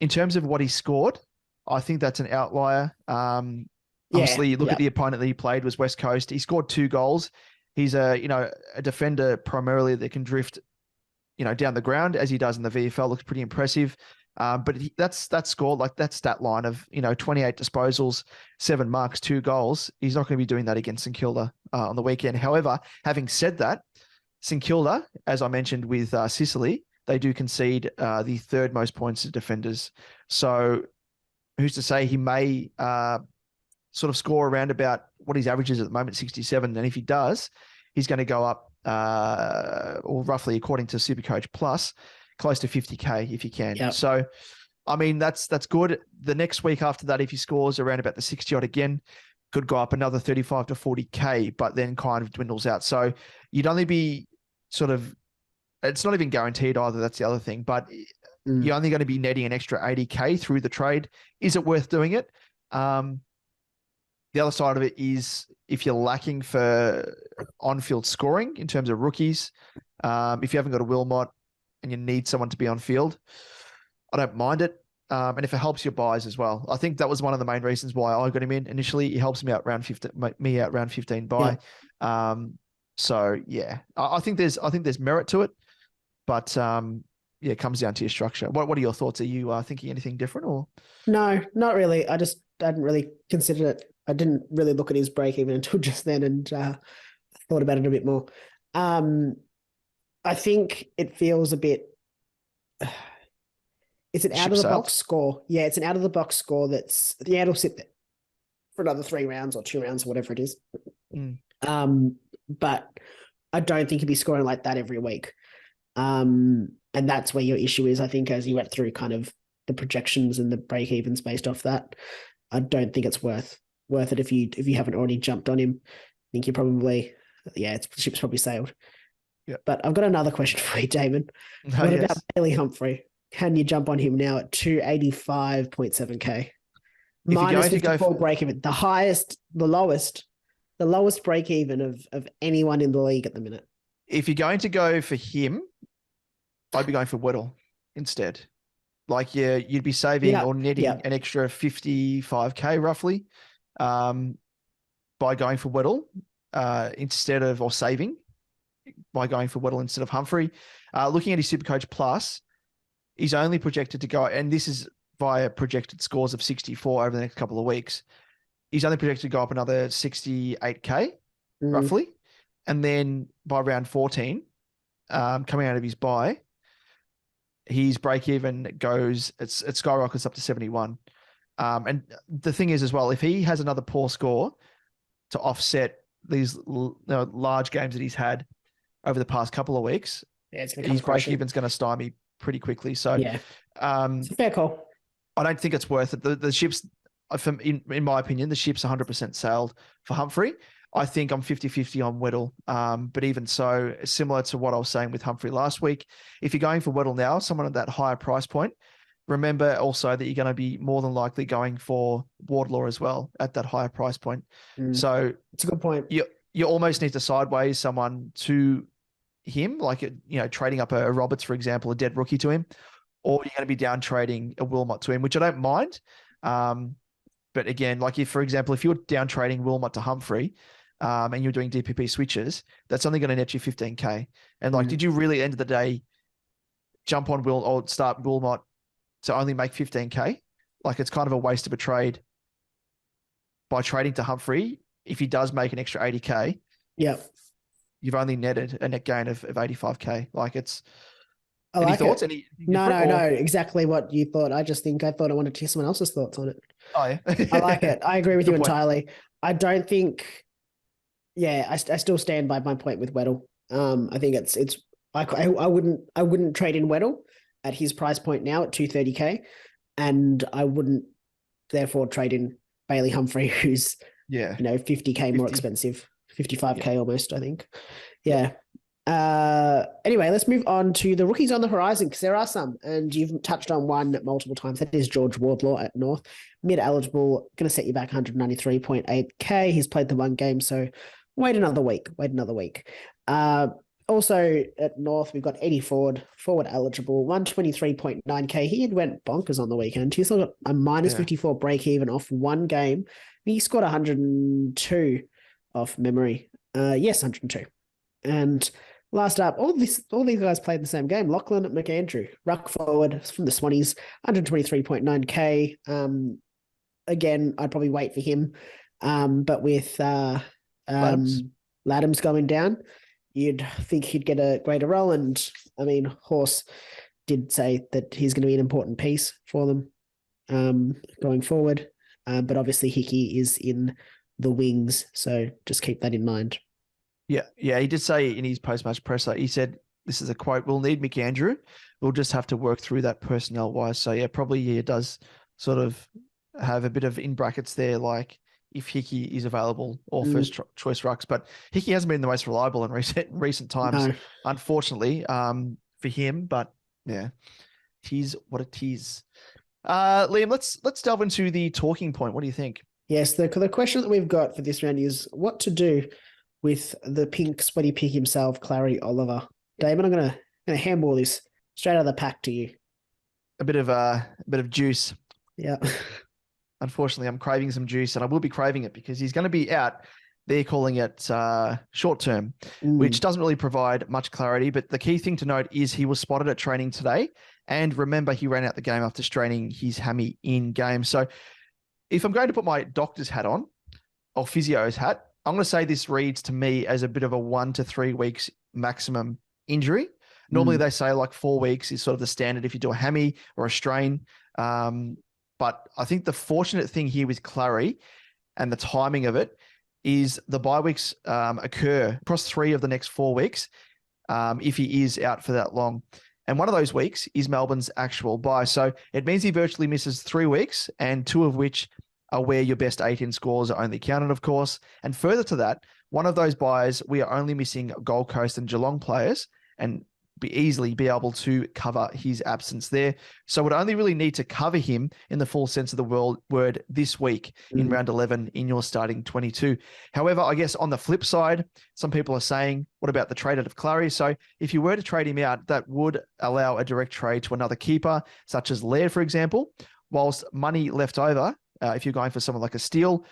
Speaker 1: in terms of what he scored, I think that's an outlier. Obviously, look at the opponent that he played was West Coast. He scored 2 goals. He's a defender primarily that can drift, down the ground as he does in the VFL. Looks pretty impressive. But that score, like that stat line of, 28 disposals, 7 marks, 2 goals. He's not going to be doing that against St Kilda on the weekend. However, having said that, St Kilda, as I mentioned with Sicily, they do concede the 3rd most points to defenders. So who's to say he may sort of score around about what his average is at the moment, 67. And if he does, he's going to go up, or roughly according to SuperCoach Plus, close to 50K if you can. Yep. So, I mean, that's good. The next week after that, if he scores around about the 60 odd again, could go up another 35 to 40K, but then kind of dwindles out. So you'd only be sort of, it's not even guaranteed either. That's the other thing, but you're only going to be netting an extra 80K through the trade. Is it worth doing it? The other side of it is if you're lacking for on-field scoring in terms of rookies, if you haven't got a Wilmot, and you need someone to be on field, I don't mind it. And if it helps your buys as well, I think that was one of the main reasons why I got him in initially. He helps me out round 15 buy. Yeah. So yeah, I think there's merit to it, but it comes down to your structure. What are your thoughts? Are you thinking anything different or?
Speaker 4: No, not really. I hadn't really considered it. I didn't really look at his break even until just then, and thought about it a bit more. I think it feels a bit. It's an out of the box score. Yeah, it's an out of the box score. It'll sit there for another 3 rounds or 2 rounds, or whatever it is. But I don't think he'll be scoring like that every week. And that's where your issue is, I think, as you went through kind of the projections and the break evens based off that. I don't think it's worth it if you haven't already jumped on him. I think you probably, ship's probably sailed.
Speaker 1: Yeah.
Speaker 4: But I've got another question for you, Damon.
Speaker 1: Oh,
Speaker 4: What
Speaker 1: yes.
Speaker 4: about Bailey Humphrey? Can you jump on him now at 285.7k? Minus 54 break even, the lowest break even of anyone in the league at the minute.
Speaker 1: If you're going to go for him, I'd be going for Weedle instead. Like, yeah, you'd be saving or netting an extra 55k roughly by going for Weedle or saving by going for Weedle instead of Humphrey. Looking at his SuperCoach Plus, he's only projected to go, and this is via projected scores of 64 over the next couple of weeks. He's only projected to go up another 68k roughly. And then by round 14, coming out of his bye, his break even it skyrockets up to 71. And the thing is as well, if he has another poor score to offset these large games that he's had over the past couple of weeks, his break even's going to stymie pretty quickly. So
Speaker 4: it's a fair call.
Speaker 1: I don't think it's worth it. The ship's, in my opinion, the ship's 100% sailed for Humphrey. I think I'm 50-50 on Weedle. But even so, similar to what I was saying with Humphrey last week, if you're going for Weedle now, someone at that higher price point, remember also that you're going to be more than likely going for Wardlaw as well at that higher price point. So
Speaker 4: it's a good point.
Speaker 1: You almost need to sideways someone to him, like, trading up a Roberts, for example, a dead rookie to him, or you're going to be down trading a Wilmot to him, which I don't mind. But again, like if you're down trading Wilmot to Humphrey, and you're doing DPP switches, that's only going to net you 15k. And did you really, at the end of the day, jump on Will or start Wilmot to only make 15k? Like, it's kind of a waste of a trade by trading to Humphrey. If he does make an extra 80k, you've only netted a net gain of 85k. Like, it's. Any thoughts?
Speaker 4: No, exactly what you thought. I thought I wanted to hear someone else's thoughts on it.
Speaker 1: Oh yeah,
Speaker 4: I like it. I agree with
Speaker 1: Good
Speaker 4: you
Speaker 1: point.
Speaker 4: entirely. I don't think. Yeah, I still stand by my point with Weddle. I think it's. I wouldn't trade in Weddle at his price point now at 230k, and I wouldn't therefore trade in Bailey Humphrey, who's 50k more expensive, 55k almost, I think. Yeah. Anyway, let's move on to the rookies on the horizon, because there are some, and you've touched on one multiple times. That is George Wardlaw at North, mid eligible, going to set you back 193.8k. He's played the one game, so wait another week. Also at North, we've got Eddie Ford, forward eligible, 123.9k. He had went bonkers on the weekend. He's got a minus 54 break even off one game. He scored 102 off memory. 102. And last up, all these guys played the same game. Lachlan McAndrew, ruck forward from the Swannies, 123.9k. Again, I'd probably wait for him. But with Laddams going down, you'd think he'd get a greater role. And I mean, Horse did say that he's going to be an important piece for them going forward. But obviously Hickey is in the wings, so just keep that in mind.
Speaker 1: Yeah. He did say in his post-match presser, he said, this is a quote, "We'll need McAndrew. We'll just have to work through that personnel-wise." So, probably he does sort of have a bit of in brackets there, like if Hickey is available or first choice rucks. But Hickey hasn't been the most reliable in recent times, unfortunately, for him. But, yeah, it is what it is. Liam, let's delve into the talking point. What do you think?
Speaker 4: Yes, the question that we've got for this round is what to do with the pink sweaty pig himself, Clary Oliver. Damon, I'm gonna handball this straight out of the pack to you.
Speaker 1: A bit of juice.
Speaker 4: Yeah.
Speaker 1: Unfortunately, I'm craving some juice, and I will be craving it because he's going to be out. They're calling it short term, which doesn't really provide much clarity. But the key thing to note is he was spotted at training today, and remember, he ran out the game after straining his hammy in game. So, if I'm going to put my doctor's hat on, or physio's hat, I'm going to say this reads to me as a bit of a 1 to 3 weeks maximum injury. Normally they say like 4 weeks is sort of the standard if you do a hammy or a strain. But I think the fortunate thing here with Clary and the timing of it is the bye weeks occur across 3 of the next 4 weeks if he is out for that long. And one of those weeks is Melbourne's actual bye. So it means he virtually misses 3 weeks, and 2 of which are where your best 18 scores are only counted, of course. And further to that, one of those buys, we are only missing Gold Coast and Geelong players, and easily be able to cover his absence there. So would only really need to cover him in the full sense of the word this week in round 11 in your starting 22. However, I guess on the flip side, some people are saying, what about the trade out of Clary? So if you were to trade him out, that would allow a direct trade to another keeper, such as Laird, for example, whilst money left over, if you're going for someone like a steal,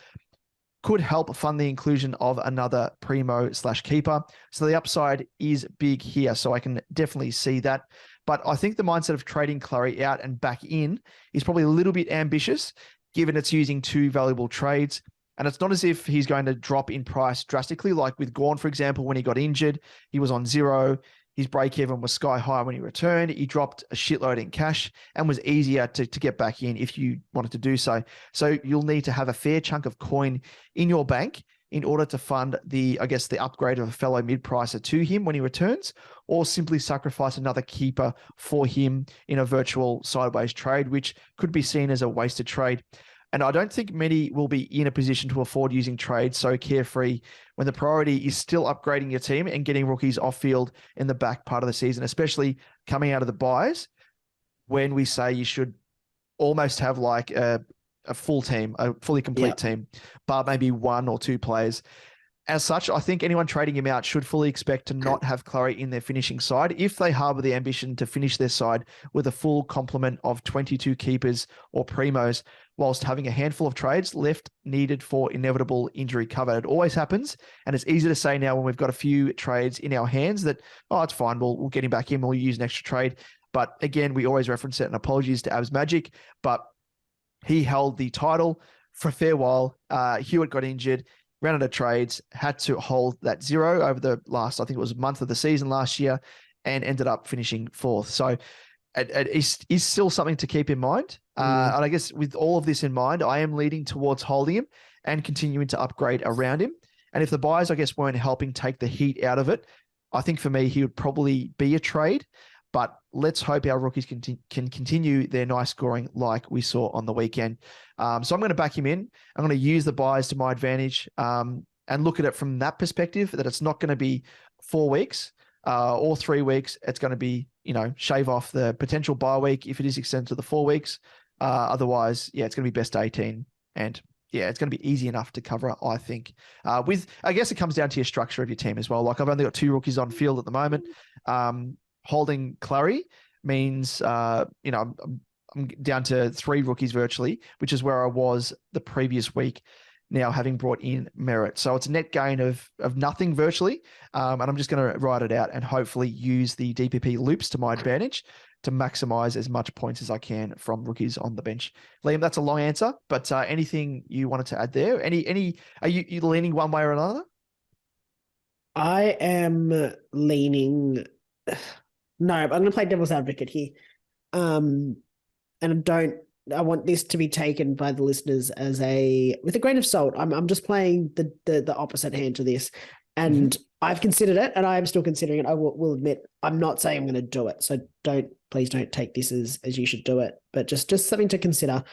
Speaker 1: could help fund the inclusion of another primo/keeper. So the upside is big here. So I can definitely see that. But I think the mindset of trading Clary out and back in is probably a little bit ambitious, given it's using 2 valuable trades. And it's not as if he's going to drop in price drastically, like with Gawn, for example, when he got injured, he was on 0. His break-even was sky high when he returned. He dropped a shitload in cash and was easier to get back in if you wanted to do so. So you'll need to have a fair chunk of coin in your bank in order to fund the upgrade of a fellow mid-pricer to him when he returns, or simply sacrifice another keeper for him in a virtual sideways trade, which could be seen as a wasted trade. And I don't think many will be in a position to afford using trades so carefree when the priority is still upgrading your team and getting rookies off field in the back part of the season, especially coming out of the buys, when we say you should almost have like a full team, a fully complete team, but maybe 1 or 2 players. As such, I think anyone trading him out should fully expect to not have Clary in their finishing side if they harbour the ambition to finish their side with a full complement of 22 keepers or primos, whilst having a handful of trades left needed for inevitable injury cover. It always happens, and it's easy to say now when we've got a few trades in our hands that, oh, it's fine, we'll get him back in, we'll use an extra trade. But again, we always reference it, and apologies to Abs Magic, but he held the title for a fair while. Hewitt got injured, ran out of trades, had to hold that 0 over the last, I think it was month of the season last year, and ended up finishing 4th. So it is still something to keep in mind. And I guess with all of this in mind, I am leading towards holding him and continuing to upgrade around him. And if the buyers, I guess, weren't helping take the heat out of it, I think for me, he would probably be a trade. But let's hope our rookies can continue their nice scoring like we saw on the weekend. So I'm going to back him in. I'm going to use the buys to my advantage and look at it from that perspective, that it's not going to be 4 weeks or 3 weeks. It's going to be, shave off the potential bye week if it is extended to the 4 weeks. Otherwise, it's going to be best 18. And it's going to be easy enough to cover, I think. I guess it comes down to your structure of your team as well. Like I've only got 2 rookies on field at the moment. Holding Clary means, I'm down to 3 rookies virtually, which is where I was the previous week, now having brought in Merrett. So it's a net gain of nothing virtually. And I'm just going to ride it out and hopefully use the DPP loops to my advantage to maximize as much points as I can from rookies on the bench. Liam, that's a long answer, but anything you wanted to add there? Are you leaning one way or another?
Speaker 4: I am leaning... No, I'm going to play devil's advocate here. And I want this to be taken by the listeners with a grain of salt. I'm just playing the opposite hand to this. And I've considered it, and I am still considering it. I will admit, I'm not saying I'm going to do it. So please don't take this as you should do it, but just something to consider.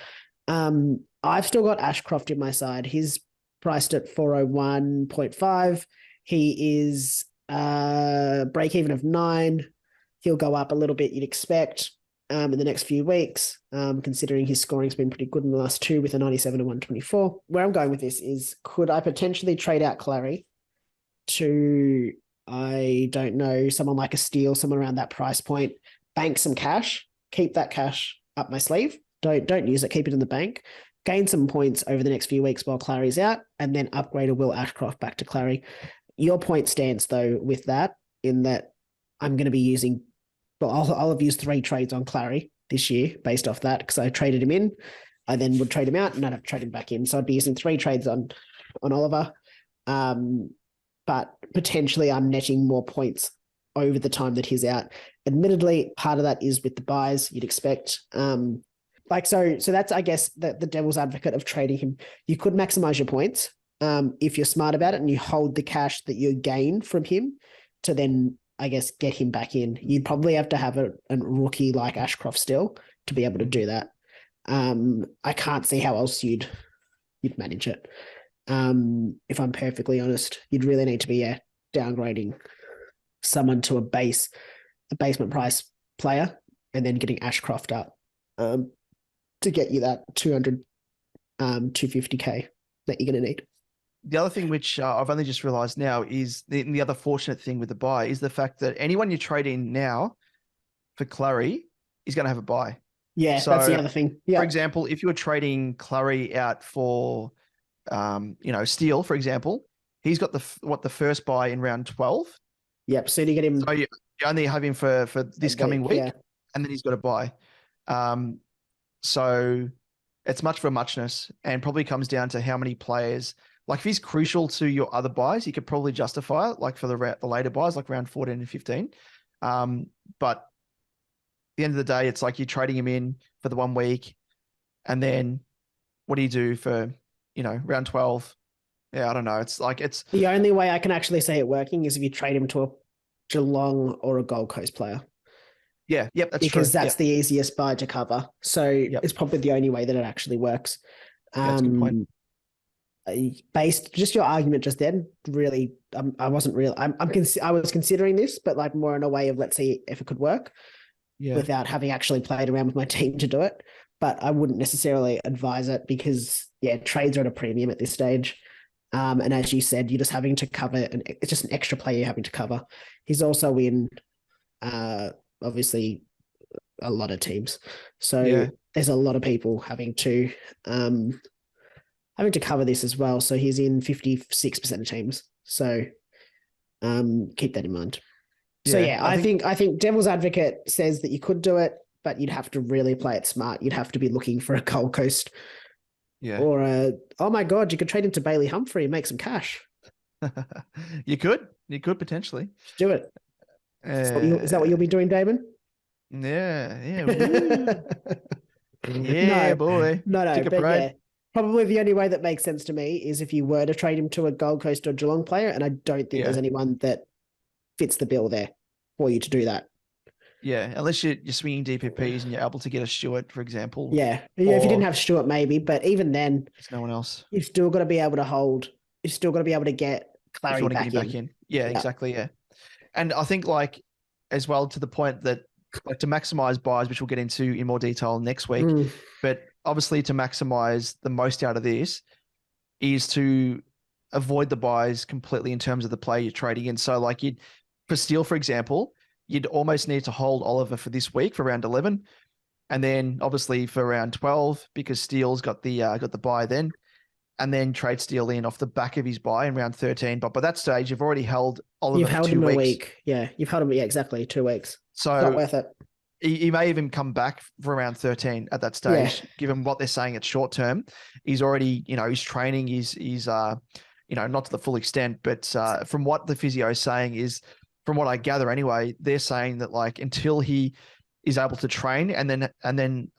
Speaker 4: I've still got Ashcroft in my side. He's priced at 401.5. He is break even of 9. He'll go up a little bit, you'd expect, in the next few weeks, considering his scoring's been pretty good in the last 2 with a 97 and 124. Where I'm going with this is, could I potentially trade out Clary to, I don't know, someone like a Steele, someone around that price point, bank some cash, keep that cash up my sleeve, don't use it, keep it in the bank, gain some points over the next few weeks while Clary's out, and then upgrade a Will Ashcroft back to Clary. Your point stands, though, with that, in that I'm going to be using... I'll have used 3 trades on Clary this year based off that, because I traded him in. I then would trade him out and I'd have to trade him back in. So I'd be using 3 trades on Oliver. But potentially I'm netting more points over the time that he's out. Admittedly, part of that is with the buys you'd expect. So that's, I guess, the devil's advocate of trading him. You could maximize your points. if you're smart about it and you hold the cash that you gain from him to then, I guess, get him back in. You'd probably have to have a rookie like Ashcroft still to be able to do that. I can't see how else you'd manage it. If I'm perfectly honest, you'd really need to be downgrading someone to a basement price player and then getting Ashcroft up to get you that 250k that you're going to need.
Speaker 1: The other thing which I've only just realized now is the other fortunate thing with the buy is the fact that anyone you trade in now for Clary is going to have a buy.
Speaker 4: Yeah,
Speaker 1: So,
Speaker 4: that's the other thing. Yeah.
Speaker 1: For example, if you were trading Clary out for, Steele, for example, he's got the first buy in round 12.
Speaker 4: Yep. So you get him.
Speaker 1: So you only have him for this coming week,
Speaker 4: yeah.
Speaker 1: and then he's got a buy. So it's much for a muchness, and probably comes down to how many players. Like if he's crucial to your other buys, you could probably justify it, like for the later buys, like round 14 and 15. But at the end of the day, it's like you're trading him in for the 1 week, and then what do you do for, round 12? Yeah, I don't know. It's
Speaker 4: The only way I can actually see it working is if you trade him to a Geelong or a Gold Coast player.
Speaker 1: Yeah, yep, that's true.
Speaker 4: Because that's the easiest buy to cover. So it's probably the only way that it actually works.
Speaker 1: That's a good point.
Speaker 4: Based just your argument just then, really, I wasn't real. I was considering this, but like more in a way of let's see if it could work, without having actually played around with my team to do it. But I wouldn't necessarily advise it because trades are at a premium at this stage. And as you said, you're just having to cover, it's just an extra player you're having to cover. He's also in, obviously, a lot of teams. So there's a lot of people having to cover this as well. So he's in 56% of teams. So keep that in mind. So I think Devil's Advocate says that you could do it, but you'd have to really play it smart. You'd have to be looking for a Gold Coast. Yeah. Or oh my God, you could trade into Bailey Humphrey and make some cash.
Speaker 1: You could potentially
Speaker 4: do it. Is that what you'll be doing, Damon?
Speaker 1: Yeah. No, boy.
Speaker 4: No. Probably the only way that makes sense to me is if you were to trade him to a Gold Coast or Geelong player, and I don't think there's anyone that fits the bill there for you to do that.
Speaker 1: Yeah, unless you're swinging DPPs and you're able to get a Stewart, for example.
Speaker 4: Yeah, if you didn't have Stewart, maybe, but even then,
Speaker 1: there's no one else.
Speaker 4: You've still got to be able to hold. You've still got to be able to get Clary back in.
Speaker 1: Yeah, exactly. Yeah, and I think as well to the point that to maximize buys, which we'll get into in more detail next week, but obviously to maximize the most out of this is to avoid the buys completely in terms of the player you're trading in. So for Steele, for example, you'd almost need to hold Oliver for this week for round 11. And then obviously for round 12, because Steele's got the buy then, and then trade Steele in off the back of his buy in round 13. But by that stage, you've already held Oliver
Speaker 4: You've held
Speaker 1: for 2
Speaker 4: him
Speaker 1: weeks.
Speaker 4: A week. Yeah, you've held him, exactly, 2 weeks.
Speaker 1: So
Speaker 4: not worth it.
Speaker 1: He may even come back for around 13 at that stage, given what they're saying it's short term. He's already, he's training, he's not to the full extent, but from what the physio is saying is, from what I gather anyway, they're saying that until he is able to train and then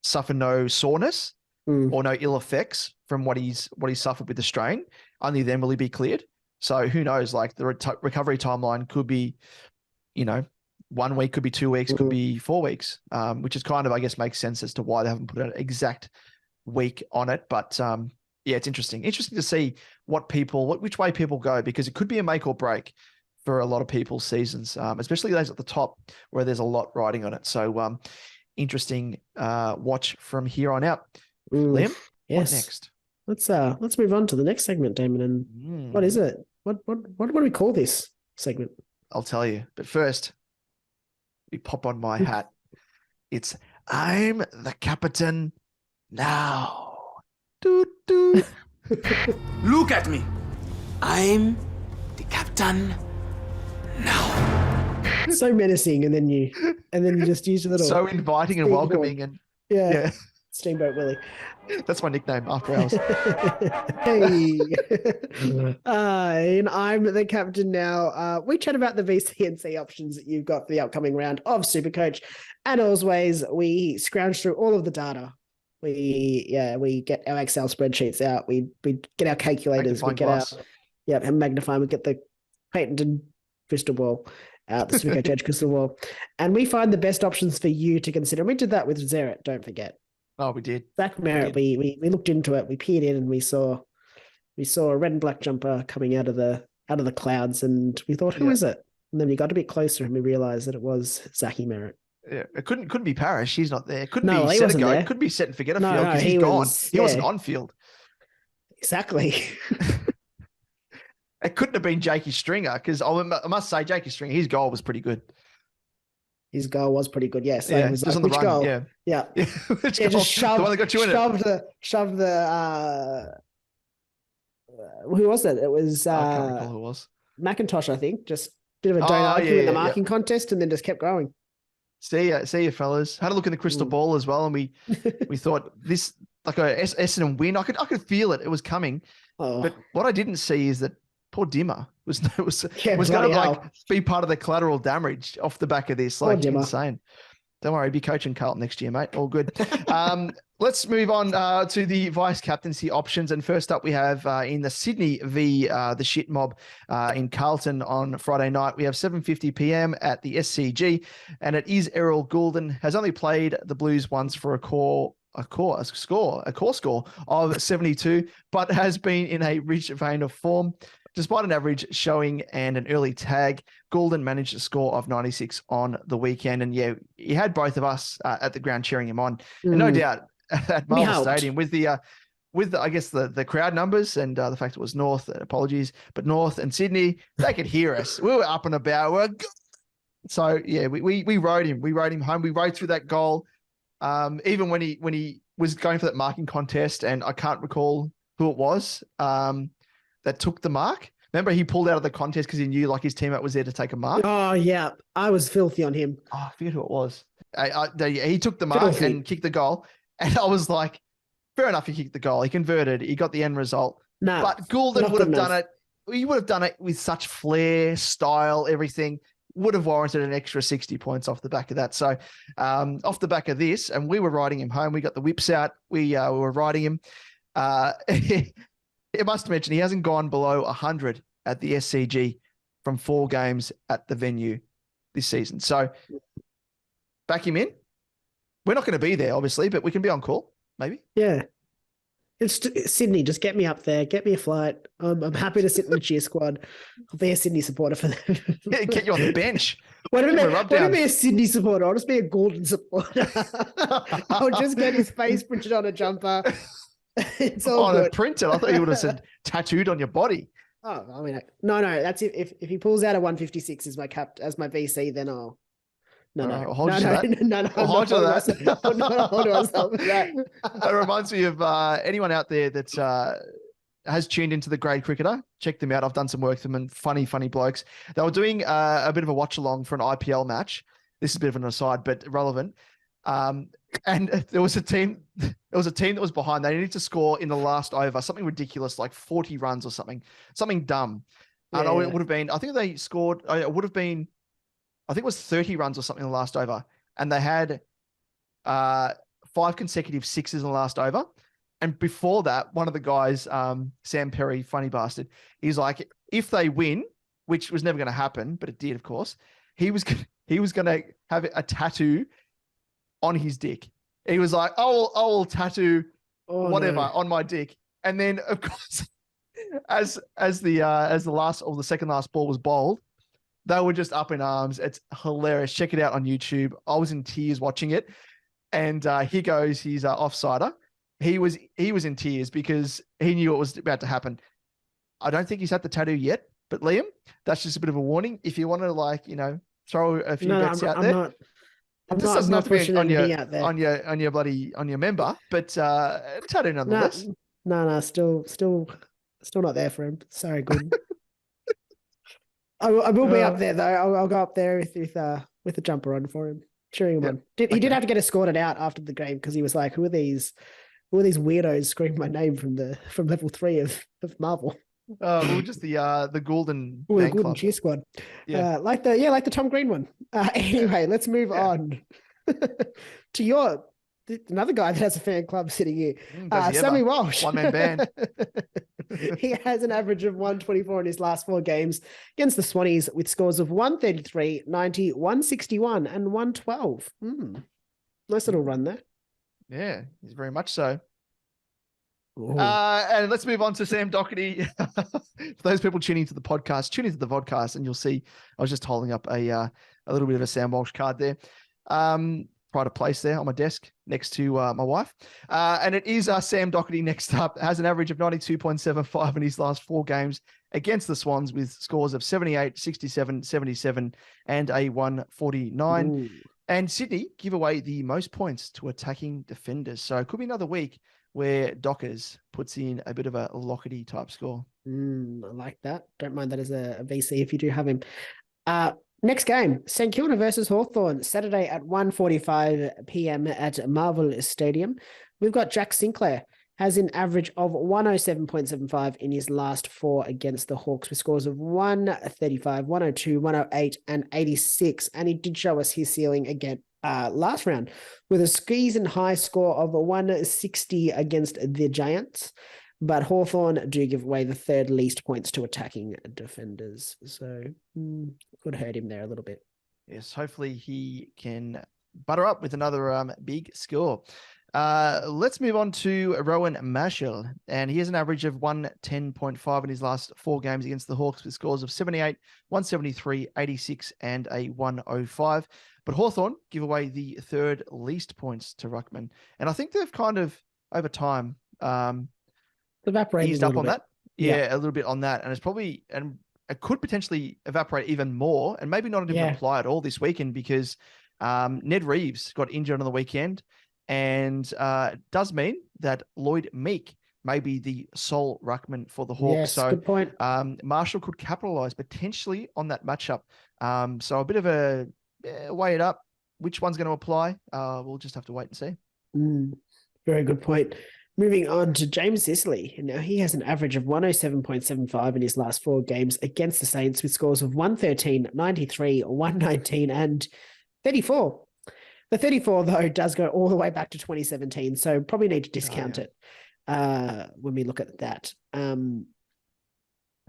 Speaker 1: suffer no soreness or no ill effects from what he's suffered with the strain, only then will he be cleared. So who knows? The recovery timeline could be, 1 week, could be 2 weeks, could be 4 weeks, which is kind of, I guess, makes sense as to why they haven't put an exact week on it. But it's interesting. Interesting to see which way people go, because it could be a make or break for a lot of people's seasons, especially those at the top where there's a lot riding on it. So interesting watch from here on out. Liam,
Speaker 4: yes.
Speaker 1: What next?
Speaker 4: Let's move on to the next segment, Damon. And what is it? What do we call this segment?
Speaker 1: I'll tell you. But first, we pop on my hat. It's I'm the captain now. Doot, doot.
Speaker 5: Look at me. I'm the captain now.
Speaker 4: So menacing, and then you just use a little
Speaker 1: so inviting and welcoming, and
Speaker 4: yeah. Steamboat Willie.
Speaker 1: That's my nickname after hours.
Speaker 4: Hey. And I'm the captain now. We chat about the VC and C options that you've got for the upcoming round of SuperCoach. And as always, we scrounge through all of the data We get our Excel spreadsheets out. We get our calculators. We
Speaker 1: Magnifying
Speaker 4: get our and magnifying. We get the patented crystal ball out, the SuperCoach Edge crystal ball, and we find the best options for you to consider. And we did that with Merrett. Don't forget.
Speaker 1: Oh, we did.
Speaker 4: Zak Merrett. We looked into it. We peered in and we saw a red and black jumper coming out of the clouds, and we thought, who is it? And then we got a bit closer and we realized that it was Zachy Merrett.
Speaker 1: Yeah, it couldn't be Parrish. He's not there. Couldn't
Speaker 4: No,
Speaker 1: be
Speaker 4: he
Speaker 1: set
Speaker 4: wasn't
Speaker 1: go.
Speaker 4: there.
Speaker 1: It could be set and forget a
Speaker 4: No,
Speaker 1: field
Speaker 4: no,
Speaker 1: because
Speaker 4: he
Speaker 1: he's gone.
Speaker 4: was-
Speaker 1: He wasn't
Speaker 4: yeah.
Speaker 1: on field.
Speaker 4: Exactly.
Speaker 1: It couldn't have been Jakey Stringer because I must say, Jakey Stringer, his goal was pretty good.
Speaker 4: His goal was pretty good. Yes.
Speaker 1: Yeah,
Speaker 4: it was
Speaker 1: just
Speaker 4: like,
Speaker 1: on the
Speaker 4: which
Speaker 1: run.
Speaker 4: goal?
Speaker 1: Yeah.
Speaker 4: Yeah.
Speaker 1: Which
Speaker 4: Yeah,
Speaker 1: goal?
Speaker 4: just shoved,
Speaker 1: The one that got you in it.
Speaker 4: shoved the who was it? It was
Speaker 1: I can't recall who it was.
Speaker 4: McIntosh, I think. Just bit of a
Speaker 1: Oh,
Speaker 4: donut
Speaker 1: yeah,
Speaker 4: in the
Speaker 1: yeah,
Speaker 4: marking contest and then just kept growing.
Speaker 1: See you, fellas. Had a look in the crystal ball as well, and we thought this like a Essendon win. I could feel it. It was coming.
Speaker 4: Oh,
Speaker 1: But what I didn't see is that poor Dimmer was
Speaker 4: Yeah,
Speaker 1: going to
Speaker 4: bloody
Speaker 1: like
Speaker 4: hell.
Speaker 1: be part of the collateral damage off the back of this.
Speaker 4: Poor
Speaker 1: Like
Speaker 4: Dimmer.
Speaker 1: insane. Don't worry, be coaching Carlton next year, mate. All good. Let's move on to the vice captaincy options. And first up, we have in the Sydney v the Shit Mob in Carlton on Friday night. We have 7:50 p.m. at the SCG, and it is Errol Goulden. Has only played the Blues once for a core score of 72, but has been in a rich vein of form. Despite an average showing and an early tag, Goulden managed a score of 96 on the weekend. And yeah, he had both of us at the ground cheering him on. And no doubt at Marvel
Speaker 4: helped.
Speaker 1: Stadium with the I guess the crowd numbers and the fact it was North, apologies, but North and Sydney, they could hear us. We were up and about. So yeah, we rode him. We rode him home. We rode through that goal. Even when he was going for that marking contest, and I can't recall who it was that took the mark. Remember, he pulled out of the contest because he knew like his teammate was there to take a mark.
Speaker 4: Oh yeah, I was filthy on him.
Speaker 1: Oh, I forget who it was. He took the mark
Speaker 4: Filthy.
Speaker 1: and kicked the goal, and I was like, fair enough. He kicked the goal. He converted. He got the end result.
Speaker 4: No,
Speaker 1: But Goulden
Speaker 4: not
Speaker 1: would have
Speaker 4: good
Speaker 1: done it. He would have done it with such flair, style, everything. Would have warranted an extra 60 points off the back of that. So off the back of this, and we were riding him home. We got the whips out. We were riding him. It must mention he hasn't gone below 100 at the SCG from 4 games at the venue this season. So back him in. We're not going to be there, obviously, but we can be on call, maybe.
Speaker 4: Yeah. It's Sydney. Just get me up there. Get me a flight. I'm happy to sit in the cheer squad. I'll be a Sydney supporter for them.
Speaker 1: Get you on the bench.
Speaker 4: Why don't
Speaker 1: Give him a rub
Speaker 4: I
Speaker 1: down.
Speaker 4: be a Sydney supporter? I'll just be a Golden supporter. I'll just get his face printed on a jumper. It's all
Speaker 1: On a
Speaker 4: good.
Speaker 1: printed. I thought you would have said tattooed on your body.
Speaker 4: Oh, I mean, no. That's if he pulls out a 156 as my VC, then I'll. No.
Speaker 1: I'll hold you to that.
Speaker 4: No.
Speaker 1: I'll hold you to that.
Speaker 4: I'm not holding myself to that.
Speaker 1: It reminds me of anyone out there that has tuned into the Grade Cricketer. Check them out. I've done some work with them and funny blokes. They were doing a bit of a watch along for an IPL match. This is a bit of an aside, but relevant. And there was a team that was behind. They needed to score in the last over, something ridiculous, like 40 runs or something dumb. And
Speaker 4: Yeah.
Speaker 1: it would have been, I think they scored, it would have been, I think it was 30 runs or something in the last over. And they had 5 consecutive sixes in the last over. And before that, one of the guys, Sam Perry, funny bastard, he's like, if they win, which was never going to happen, but it did, of course, he was going to have a tattoo on his dick. He was like, I will tattoo whatever on my dick. And then, of course, as the last or the second last ball was bowled, they were just up in arms. It's hilarious. Check it out on YouTube. I was in tears watching it. And here goes his offsider. He was in tears because he knew it was about to happen. I don't think he's had the tattoo yet, but Liam, that's just a bit of a warning. If you want to throw a few bets out there.
Speaker 4: I'm
Speaker 1: This
Speaker 4: not
Speaker 1: doesn't have to be
Speaker 4: pushing
Speaker 1: on
Speaker 4: anything out there.
Speaker 1: on your member, but tattoo nonetheless.
Speaker 4: No, still not there for him. Sorry, good. I will be up there though. I'll go up there with a jumper on for him, cheering him on. He did have to get escorted out after the game because he was like, "Who are these weirdos screaming my name from level 3 of Marvel?"
Speaker 1: Just the Goulden
Speaker 4: Oh, the
Speaker 1: fan
Speaker 4: Golden
Speaker 1: club.
Speaker 4: Cheer Squad.
Speaker 1: Yeah.
Speaker 4: Like the Tom Green one. Anyway, let's move on to another guy that has a fan club sitting here.
Speaker 1: Does he
Speaker 4: Sammy
Speaker 1: ever?
Speaker 4: Walsh.
Speaker 1: One-man band.
Speaker 4: He has an average of 124 in his last 4 games against the Swannies with scores of 133, 90, 161, and 112. Nice little run there.
Speaker 1: Yeah, he's very much so. And let's move on to Sam Doherty. For those people tuning to the podcast, tune into the vodcast, and you'll see I was just holding up a little bit of a Sam Walsh card there. Pride of place there on my desk next to my wife. And it is Sam Doherty next up. Has an average of 92.75 in his last 4 games against the Swans with scores of 78, 67, 77, and a 149.
Speaker 4: Ooh.
Speaker 1: And Sydney give away the most points to attacking defenders. So it could be another week where Dockers puts in a bit of a Lockety type score.
Speaker 4: I like that. Don't mind that as a VC if you do have him. Next game, St Kilda versus Hawthorn, Saturday at 1:45 p.m. at Marvel Stadium. We've got Jack Sinclair, has an average of 107.75 in his last 4 against the Hawks with scores of 135, 102, 108, and 86. And he did show us his ceiling again last round with a squeezing high score of 160 against the Giants. But Hawthorn do give away the 3rd least points to attacking defenders. So could hurt him there a little bit.
Speaker 1: Yes, hopefully he can butter up with another big score. Let's move on to Rowan Marshall. And he has an average of 110.5 in his last 4 games against the Hawks with scores of 78, 173, 86, and a 105. But Hawthorn give away the 3rd least points to Ruckman. And I think they've kind of, over time,
Speaker 4: evaporated
Speaker 1: eased up on
Speaker 4: bit.
Speaker 1: that. Yeah, a little bit on that. And it's probably, and it could potentially evaporate even more and maybe not even apply at all this weekend because Ned Reeves got injured on the weekend. And it does mean that Lloyd Meek may be the sole ruckman for the Hawks.
Speaker 4: Yes,
Speaker 1: so
Speaker 4: good point.
Speaker 1: Marshall could capitalize potentially on that matchup. So a bit of a weigh it up. Which one's going to apply? We'll just have to wait and see.
Speaker 4: Very good point. Moving on to James Sicily. Now he has an average of 107.75 in his last 4 games against the Saints with scores of 113, 93, 119, and 34. The 34, though, does go all the way back to 2017, so probably need to discount it when we look at that.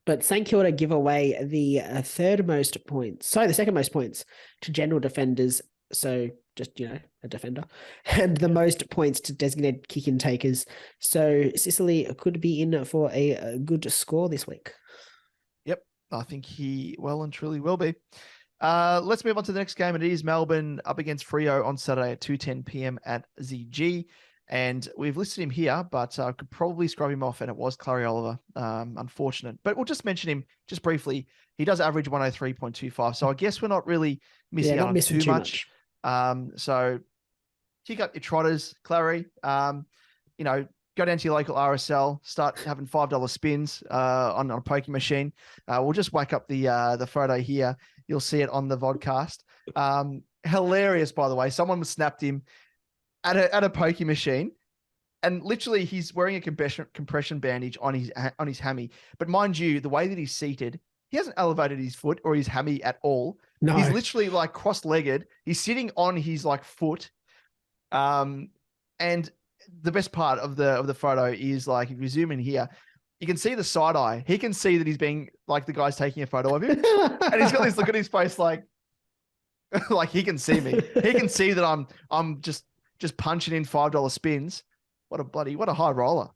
Speaker 4: But St Kilda give away the 3rd most points, the 2nd most points to general defenders, so just, a defender, and the most points to designated kick-in takers. So Sicily could be in for a good score this week. Yep,
Speaker 1: I think he well and truly will be. Let's move on to the next game. It is Melbourne up against Freo on Saturday at 2:10 p.m. at ZG. And we've listed him here, but I could probably scrub him off, and it was Clary Oliver. Unfortunate. But we'll just mention him just briefly. He does average 103.25. So I guess we're not really missing out on too much. So kick up your trotters, Clary. Go down to your local RSL, start having $5 spins on a poker machine. We'll just whack up the photo here. You'll see it on the vodcast. Hilarious, by the way. Someone snapped him at a poker machine, and literally he's wearing a compression bandage on his hammy. But mind you, the way that he's seated, he hasn't elevated his foot or his hammy at all. No. He's literally like cross-legged. He's sitting on his foot. And the best part of the photo is if you zoom in here, you can see the side eye. He can see that he's being the guy's taking a photo of him, and he's got this look at his face like he can see me. He can see that I'm just punching in $5 spins. What a high roller.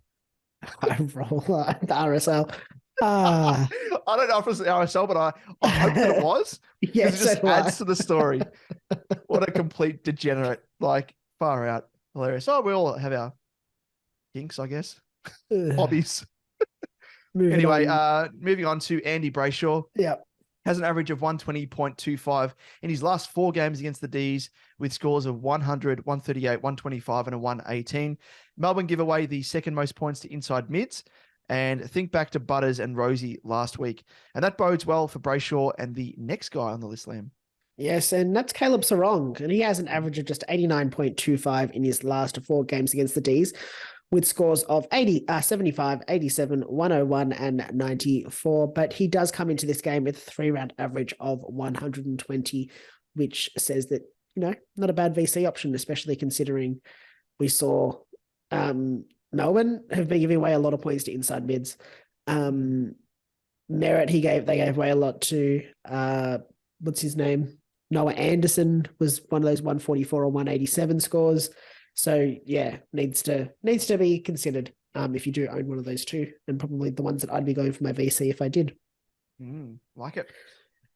Speaker 4: High roller, the RSL.
Speaker 1: I don't know if it was the RSL, but I hope that it was.
Speaker 4: Yes,
Speaker 1: it just adds to the story. What a complete degenerate! Far out, hilarious. Oh, we all have our kinks, I guess. Hobbies. Moving on to Andy Brayshaw.
Speaker 4: Yeah.
Speaker 1: Has an average of 120.25 in his last 4 games against the Ds with scores of 100, 138, 125, and a 118. Melbourne give away the 2nd most points to inside mids. And think back to Butters and Rosie last week. And that bodes well for Brayshaw and the next guy on the list, Liam.
Speaker 4: Yes, and that's Caleb Sarong. And he has an average of just 89.25 in his last 4 games against the Ds with scores of 75, 87, 101, and 94. But he does come into this game with a 3-round average of 120, which says that, not a bad VC option, especially considering we saw Melbourne have been giving away a lot of points to inside mids. Merrett, they gave away a lot to what's his name? Noah Anderson was one of those 144 or 187 scores. So yeah, needs to be considered if you do own one of those two, and probably the ones that I'd be going for my VC if I did.
Speaker 1: Like it.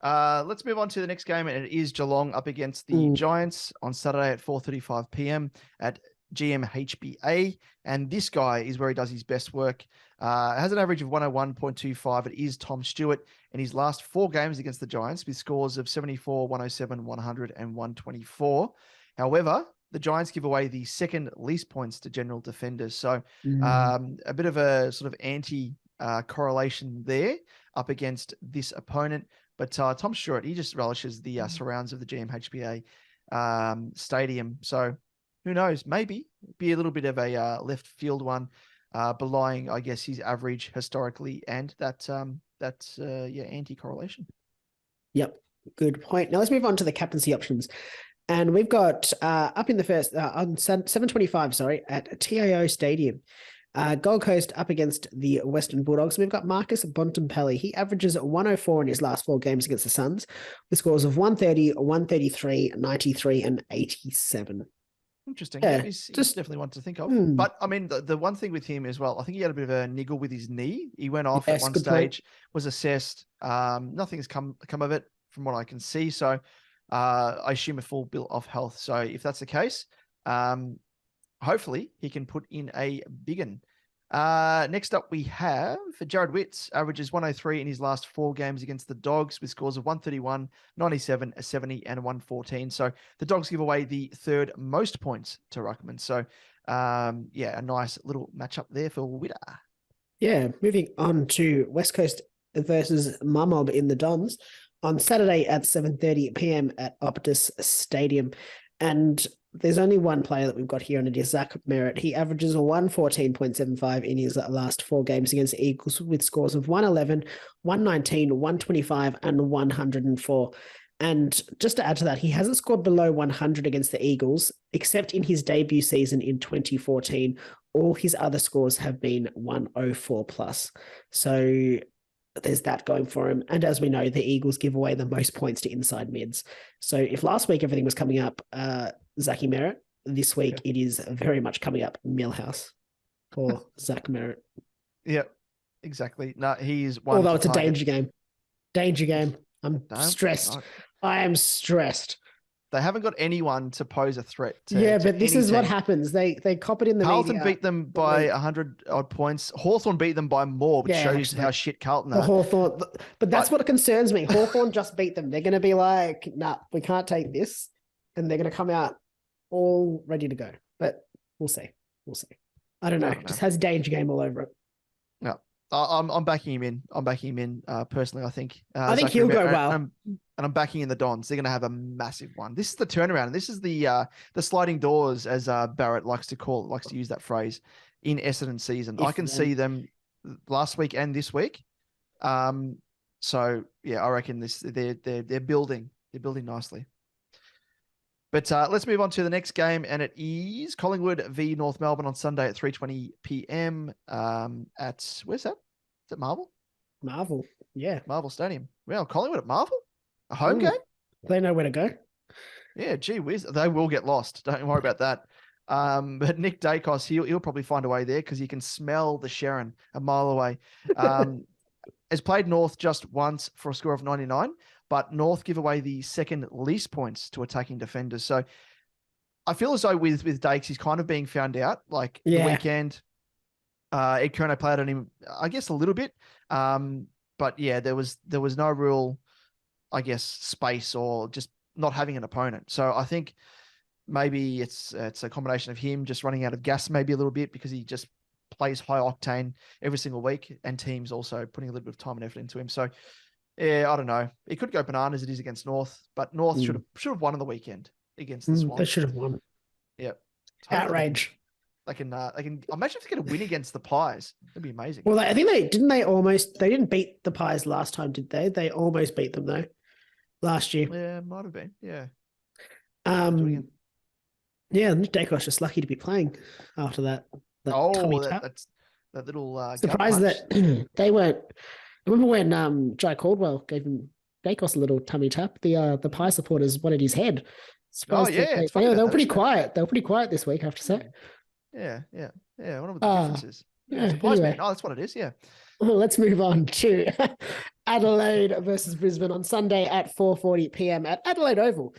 Speaker 1: Let's move on to the next game, and it is Geelong up against the Giants on Saturday at 4:35 p.m. at GMHBA. And this guy is where he does his best work. Has an average of 101.25. It is Tom Stewart in his last 4 games against the Giants with scores of 74, 107, 100, and 124. However, the Giants give away the second least points to general defenders. So a bit of a sort of correlation there up against this opponent. But Tom Stewart, he just relishes the surrounds of the GMHBA stadium. So who knows? Maybe be a little bit of a left field one, belying, I guess, his average historically and that anti-correlation. Yep,
Speaker 4: good point. Now let's move on to the captaincy options. And we've got up in the first, on 7:25, at TIO Stadium, Gold Coast up against the Western Bulldogs. We've got Marcus Bontempelli. He averages 104 in his last 4 games against the Suns with scores of 130, 133, 93, and 87.
Speaker 1: Interesting. Yeah, he's definitely one to think of. But I mean, the one thing with him as well, I think he had a bit of a niggle with his knee. He went off at one stage, was assessed. Nothing's come of it from what I can see. So I assume a full bill of health. So if that's the case, hopefully he can put in a big one. Next up, we have Jared Witts, averages 103 in his last 4 games against the Dogs with scores of 131, 97, a 70, and a 114. So the Dogs give away the 3rd most points to Ruckman. So, a nice little matchup there for Witter.
Speaker 4: Yeah, moving on to West Coast versus Mamob in the Dons on Saturday at 7:30 p.m. at Optus Stadium. And there's only one player that we've got here, and it is Zach Merrett. He averages a 114.75 in his last 4 games against the Eagles with scores of 111, 119, 125, and 104. And just to add to that, he hasn't scored below 100 against the Eagles, except in his debut season in 2014. All his other scores have been 104 plus. So there's that going for him. And as we know, the Eagles give away the most points to inside mids. So if last week everything was coming up, Zachy Merrett, this week it is very much coming up Millhouse for Zach Merrett.
Speaker 1: Yeah, exactly. No, he's one.
Speaker 4: Although it's a danger game. Danger game. I'm stressed. I am stressed.
Speaker 1: They haven't got anyone to pose a threat to.
Speaker 4: Yeah, but this is what happens. They cop it in the
Speaker 1: Carlton
Speaker 4: media.
Speaker 1: beat them by 100 odd points. Hawthorn beat them by more, which shows how shit Carlton are.
Speaker 4: Hawthorn, but that's what concerns me. Hawthorn just beat them. They're going to be like, nah, we can't take this. And they're going to come out all ready to go. But we'll see. We'll see. I don't know. It just has danger game all over it.
Speaker 1: No, I'm backing him in. I'm backing him in personally. I think
Speaker 4: he'll go well.
Speaker 1: And I'm backing in the Dons. They're going to have a massive one. This is the turnaround. And this is the sliding doors, as Barrett likes to call it, likes to use that phrase in Essendon season. I can see them last week and this week. So yeah, I reckon they're building. They're building nicely. But let's move on to the next game, and it is Collingwood v North Melbourne on Sunday at 3:20 p.m. At where's that? Is it Marvel?
Speaker 4: Marvel, yeah,
Speaker 1: Marvel Stadium. Well, Collingwood at Marvel, a home game.
Speaker 4: They know where to go.
Speaker 1: Yeah, gee whiz, they will get lost. Don't worry about that. But Nick Dacos, he'll probably find a way there because he can smell the Sharon a mile away. Has played North just once for a score of 99. But North give away the second least points to attacking defenders. So I feel as though with Dakes, he's kind of being found out. Like the weekend, Ed Curnow played on him, I guess, a little bit. But yeah, there was no real, I guess, space or just not having an opponent. So I think maybe it's a combination of him just running out of gas maybe a little bit because he just plays high octane every single week, and teams also putting a little bit of time and effort into him. So yeah, I don't know. It could go bananas. It is against North, but North should have won on the weekend against the Swans.
Speaker 4: They should have won.
Speaker 1: Yep.
Speaker 4: Outrage.
Speaker 1: They can imagine if they get a win against the Pies. That'd be amazing.
Speaker 4: Well, I think they didn't beat the Pies last time, did they? They almost beat them though last year.
Speaker 1: Yeah, might have been. Yeah.
Speaker 4: Yeah, Dacos just lucky to be playing after that tummy tap.
Speaker 1: That's that little gut
Speaker 4: Surprised
Speaker 1: punch.
Speaker 4: that they weren't. I remember when Jai Caldwell gave him Dacos a little tummy tap. The Pie supporters wanted his head. Surprised
Speaker 1: yeah,
Speaker 4: that
Speaker 1: it's funny
Speaker 4: they
Speaker 1: about
Speaker 4: were
Speaker 1: that,
Speaker 4: pretty
Speaker 1: isn't it?
Speaker 4: quiet. They were pretty quiet this week, I have to say.
Speaker 1: Yeah. I wonder what the difference is.
Speaker 4: Yeah,
Speaker 1: Surprise
Speaker 4: anyway.
Speaker 1: man. Oh, that's what it is. Yeah.
Speaker 4: Let's move on to Adelaide versus Brisbane on Sunday at 4:40 p.m. at Adelaide Oval.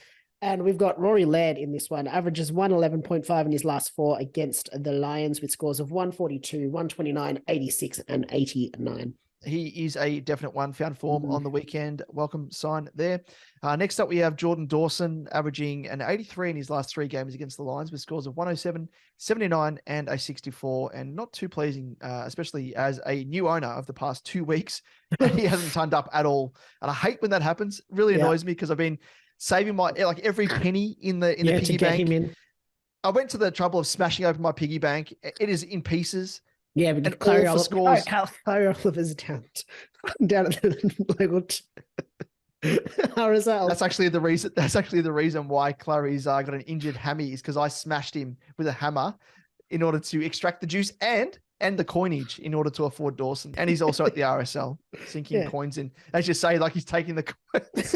Speaker 4: And we've got Rory Laird in this one, averages 111.5 in his last 4 against the Lions with scores of 142, 129, 86, and 89.
Speaker 1: He is a definite one. Found form on the weekend. Welcome sign there. Next up, we have Jordan Dawson averaging an 83 in his last 3 games against the Lions with scores of 107, 79, and a 64. And not too pleasing, especially as a new owner of the past 2 weeks. He hasn't turned up at all. And I hate when that happens. It really annoys me because I've been saving my every penny in the piggy bank. I went to the trouble of smashing open my piggy bank. It is in pieces.
Speaker 4: Yeah, but
Speaker 1: and
Speaker 4: Clary
Speaker 1: all for scores.
Speaker 4: Clary Oliver's down at the local RSL.
Speaker 1: That's actually the reason why Clary's got an injured hammy is because I smashed him with a hammer in order to extract the juice and the coinage in order to afford Dawson. And he's also at the RSL sinking coins in. As you say, like he's taking the coins.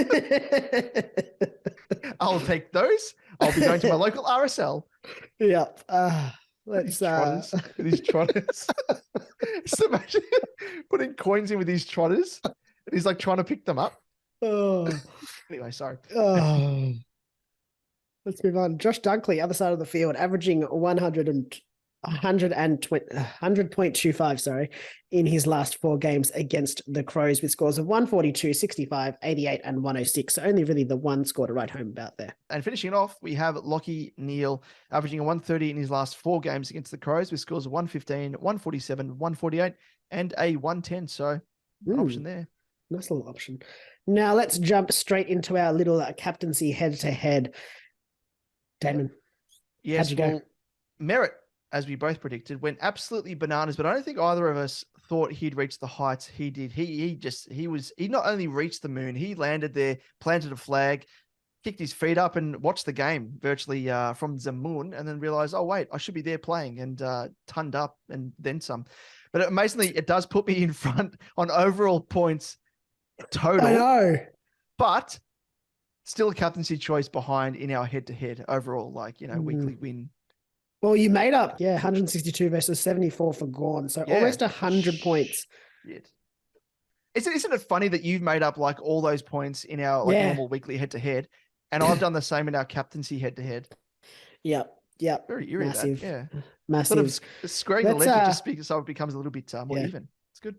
Speaker 1: I'll take those. I'll be going to my local RSL.
Speaker 4: Yep. Let's
Speaker 1: with his trotters. Just imagine putting coins in with his trotters. And he's like trying to pick them up.
Speaker 4: Oh.
Speaker 1: Anyway, sorry.
Speaker 4: Oh. Let's move on. Josh Dunkley, other side of the field, averaging 100.25, sorry, in his last 4 games against the Crows with scores of 142, 65, 88, and 106. So only really the one score to write home about there.
Speaker 1: And finishing off, we have Lockie Neal averaging a 130 in his last 4 games against the Crows with scores of 115, 147, 148, and a 110. So an option there.
Speaker 4: Nice little option. Now let's jump straight into our little captaincy head-to-head. Damon,
Speaker 1: yes,
Speaker 4: how'd you go?
Speaker 1: Merrett, as we both predicted, went absolutely bananas, but I don't think either of us thought he'd reach the heights he did. He not only reached the moon, he landed there, planted a flag, kicked his feet up and watched the game virtually from the moon, and then realized, oh wait, I should be there playing, and tonned up and then some. But amazingly, it does put me in front on overall points total.
Speaker 4: I know.
Speaker 1: But still a captaincy choice behind in our head-to-head overall, weekly win.
Speaker 4: Well, you made up, 162 versus 74 for Gorn, so almost 100 points.
Speaker 1: Shit. Isn't it funny that you've made up like all those points in our normal weekly head-to-head, and I've done the same in our captaincy head-to-head?
Speaker 4: Yep.
Speaker 1: Very eerie.
Speaker 4: Massive.
Speaker 1: That. Yeah.
Speaker 4: Massive.
Speaker 1: Sort of squaring the ledger just so it becomes a little bit more even. It's good.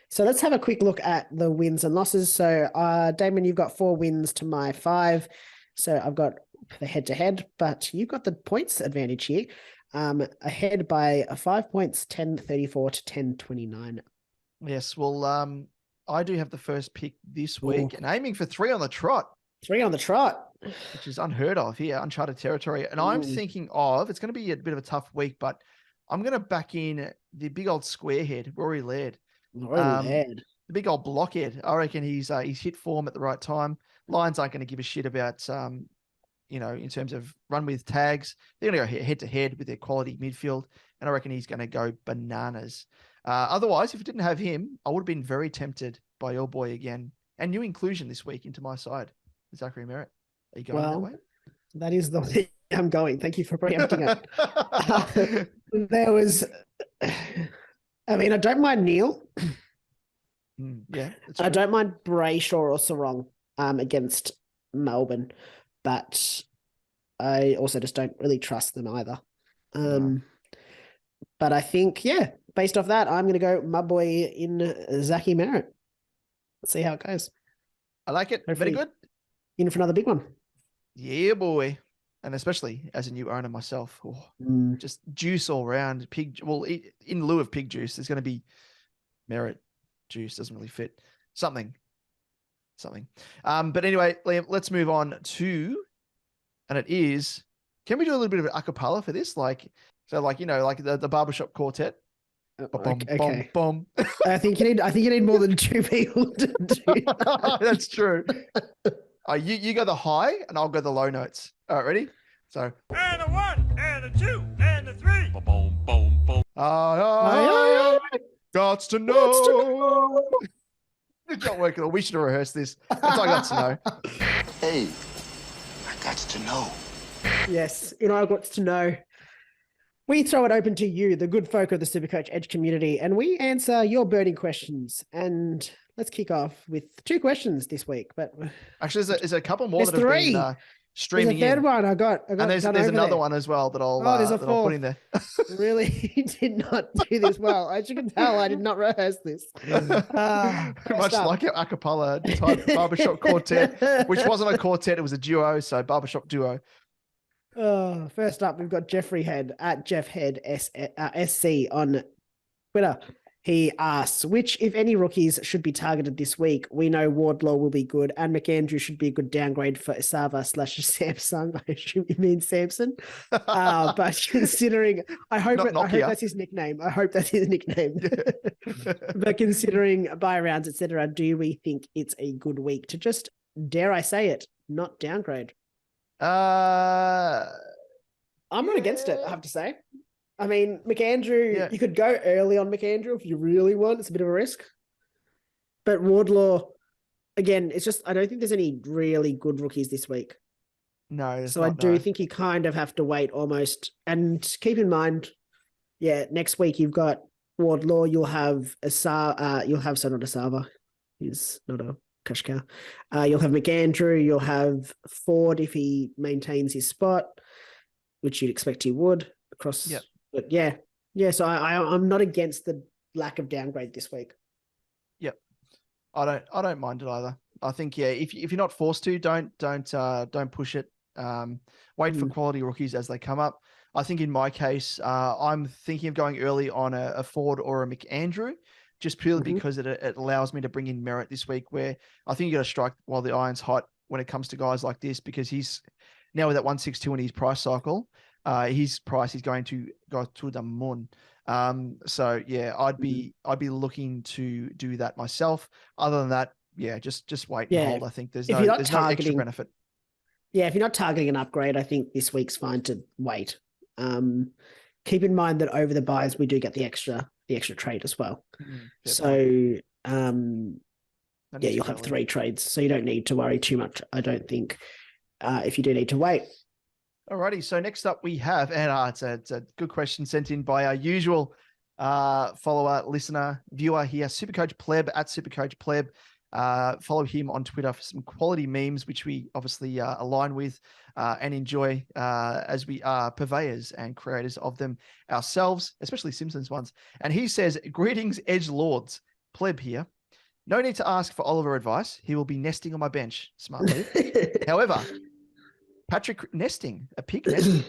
Speaker 4: So let's have a quick look at the wins and losses. So, Damon, you've got 4 wins to my 5. So I've got the head-to-head, but you've got the points advantage here. Ahead by 5 points, 10-34 to 10-29.
Speaker 1: Yes, well, I do have the first pick this week and aiming for 3 on the trot.
Speaker 4: 3 on the trot.
Speaker 1: Which is unheard of here, uncharted territory. And I'm thinking it's going to be a bit of a tough week, but I'm going to back in the big old squarehead, Rory Laird. The big old blockhead. I reckon he's hit form at the right time. Lions aren't going to give a shit about, in terms of run with tags. They're going to go head to head with their quality midfield. And I reckon he's going to go bananas. Otherwise, if I didn't have him, I would have been very tempted by your boy again. And new inclusion this week into my side, Zachary Merrett. Are you going that way?
Speaker 4: That is the way I'm going. Thank you for preempting it. There was, I don't mind Neil. I don't mind Brayshaw or Sarong against Melbourne, but I also just don't really trust them either. But I think, based off that, I'm going to go my boy in Zachy Merrett. Let's see how it goes.
Speaker 1: I like it.
Speaker 4: Hopefully
Speaker 1: Very good.
Speaker 4: In for another big one.
Speaker 1: Yeah, boy. And especially as a new owner myself, just juice all around. In lieu of pig juice, there's going to be Merrett juice. Doesn't really fit. Something. But anyway, Liam, let's move on to, and it is, can we do a little bit of an acapella for this? Like the barbershop quartet.
Speaker 4: Okay.
Speaker 1: Boom.
Speaker 4: I think you need more than 2 people to do that.
Speaker 1: That's true. You go the high and I'll go the low notes. All right, ready? So.
Speaker 2: And a 1, and a 2, and a 3. Boom, boom, boom.
Speaker 1: I got to know. It's not working. We should have rehearsed this. That's all I got to know.
Speaker 9: Hey, I got to know.
Speaker 4: Yes, I got to know. We throw it open to you, the good folk of the SuperCoach Edge community, and we answer your burning questions. And let's kick off with 2 questions this week. But
Speaker 1: actually, there's a couple more
Speaker 4: there's
Speaker 1: that have
Speaker 4: 3.
Speaker 1: been streaming
Speaker 4: there's a third
Speaker 1: in.
Speaker 4: one I got
Speaker 1: And there's another
Speaker 4: there.
Speaker 1: one as well that I'll
Speaker 4: there's a
Speaker 1: that I'll put
Speaker 4: 4th.
Speaker 1: in there.
Speaker 4: Really did not do this well. As you can tell, I did not rehearse this.
Speaker 1: Much like our a cappella type barbershop quartet, which wasn't a quartet, it was a duo. So barbershop duo.
Speaker 4: First up, we've got Jeffrey Head at Jeff Head SC on Twitter. He asks, which, if any, rookies should be targeted this week? We know Wardlaw will be good, and McAndrew should be a good downgrade for Isava / Samsung. I assume you mean Samson. But considering, I hope that's his nickname. But considering buy rounds, etc., do we think it's a good week to just, dare I say it, not downgrade? I'm not against it, I have to say. I mean, McAndrew, you could go early on McAndrew if you really want. It's a bit of a risk. But Wardlaw, again, it's just, I don't think there's any really good rookies this week.
Speaker 1: No.
Speaker 4: So I do think you kind of have to wait almost. And keep in mind, next week you've got Wardlaw, you'll have not Asava. He's not a cash cow. You'll have McAndrew, you'll have Ford if he maintains his spot, which you'd expect he would across.
Speaker 1: Yep.
Speaker 4: But so I'm not against the lack of downgrade this week.
Speaker 1: Yep. I don't mind it either. I think, if you're not forced to, don't push it. Wait for quality rookies as they come up. I think in my case, I'm thinking of going early on a Ford or a McAndrew, just purely because it allows me to bring in Merrett this week, where I think you got to strike while the iron's hot when it comes to guys like this, because he's now with that 162 in his price cycle. His price is going to go to the moon. So I'd be looking to do that myself. Other than that, just wait and hold. I think there's no extra benefit.
Speaker 4: Yeah, if you're not targeting an upgrade, I think this week's fine to wait. Keep in mind that over the buys we do get the extra trade as well. So you'll have 3 trades, so you don't need to worry too much, I don't think, if you do need to wait.
Speaker 1: Alrighty, so next up we have, and it's a good question sent in by our usual follower, listener, viewer here, SuperCoach Pleb at SuperCoach Pleb. Follow him on Twitter for some quality memes, which we obviously align with and enjoy as we are purveyors and creators of them ourselves, especially Simpsons ones. And he says, greetings, Edge Lords. Pleb here. No need to ask for Oliver advice. He will be nesting on my bench. Smart move. However, Patrick nesting, a pig nesting.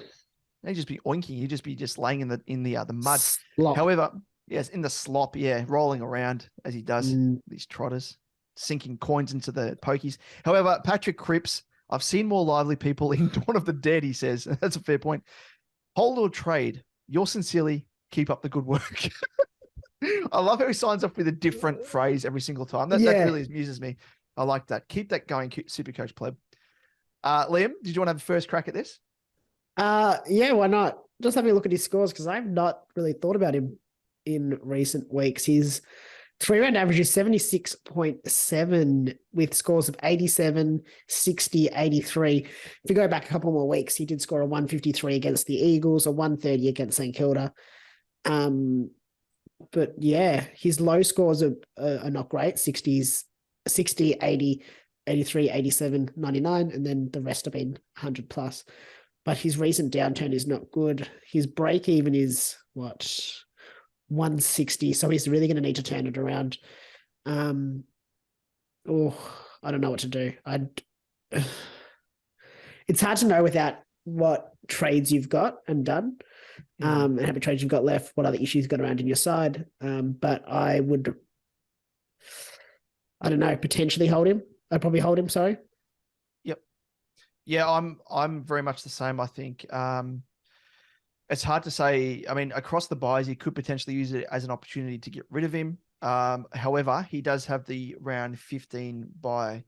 Speaker 1: He'd just be oinking. He'd just be laying in the mud.
Speaker 4: Slop.
Speaker 1: However, yes, in the slop, rolling around as he does, these trotters, sinking coins into the pokies. However, Patrick Cripps, I've seen more lively people in Dawn of the Dead, he says. That's a fair point. Hold or trade. Yours sincerely, keep up the good work. I love how he signs off with a different phrase every single time. That really amuses me. I like that. Keep that going, SuperCoach Pleb. Liam, did you want to have a first crack at this?
Speaker 4: Why not? Just having a look at his scores, because I've not really thought about him in recent weeks. His 3-round average is 76.7 with scores of 87, 60, 83. If you go back a couple more weeks, he did score a 153 against the Eagles, a 130 against St Kilda. But his low scores are not great. 60, 80, 83, 87, 99, and then the rest have been 100 plus. But his recent downturn is not good. His break even is 160. So he's really going to need to turn it around. I don't know what to do. It's hard to know without what trades you've got and done, and how many trades you've got left, what other issues you've got around in your side. But I don't know, potentially hold him. I'd probably hold him, sorry.
Speaker 1: Yep. Yeah, I'm very much the same, I think. It's hard to say. I mean, across the buys, you could potentially use it as an opportunity to get rid of him. However, he does have the round 15 buy.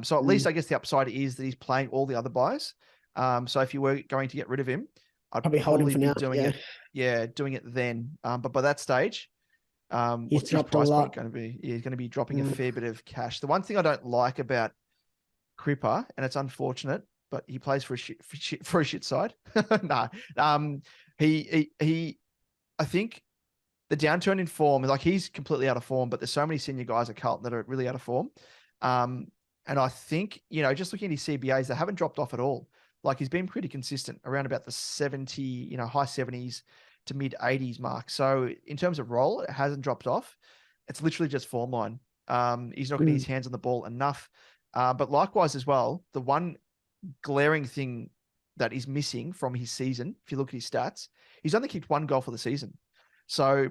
Speaker 1: So at least I guess the upside is that he's playing all the other buys. So if you were going to get rid of him, I'd
Speaker 4: Probably hold him for
Speaker 1: be
Speaker 4: now,
Speaker 1: doing
Speaker 4: yeah.
Speaker 1: it. Yeah, doing it then. But by that stage,
Speaker 4: He's
Speaker 1: what's his
Speaker 4: dropped a
Speaker 1: price
Speaker 4: lot.
Speaker 1: point going to be? Yeah, he's going to be dropping a
Speaker 4: Mm.
Speaker 1: fair bit of cash. The one thing I don't like about Cripper, and it's unfortunate, but he plays for a shit side. No, he. I think the downturn in form, like he's completely out of form, but there's so many senior guys at Carlton that are really out of form. And I think, just looking at his CBAs, they haven't dropped off at all. Like he's been pretty consistent around about the 70, high 70s to mid 80s mark. So in terms of role, it hasn't dropped off. It's literally just form line. He's not getting his hands on the ball enough. But likewise as well, the one glaring thing that is missing from his season, if you look at his stats, he's only kicked 1 goal for the season. So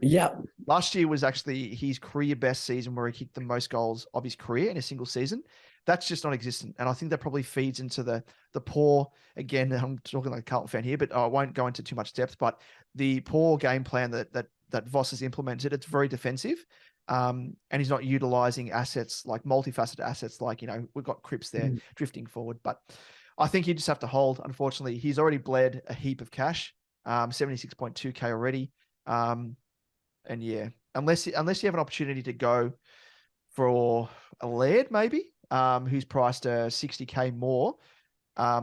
Speaker 1: last year was actually his career best season where he kicked the most goals of his career in a single season. That's just non-existent. And I think that probably feeds into the poor, again, I'm talking like a Carlton fan here, but I won't go into too much depth, but the poor game plan that Voss has implemented, it's very defensive. And he's not utilizing assets like multifaceted assets, like, we've got Cripps there drifting forward. But I think you just have to hold. Unfortunately, he's already bled a heap of cash, 76.2K already. And yeah, unless you have an opportunity to go for a Laird, maybe, who's priced 60K more.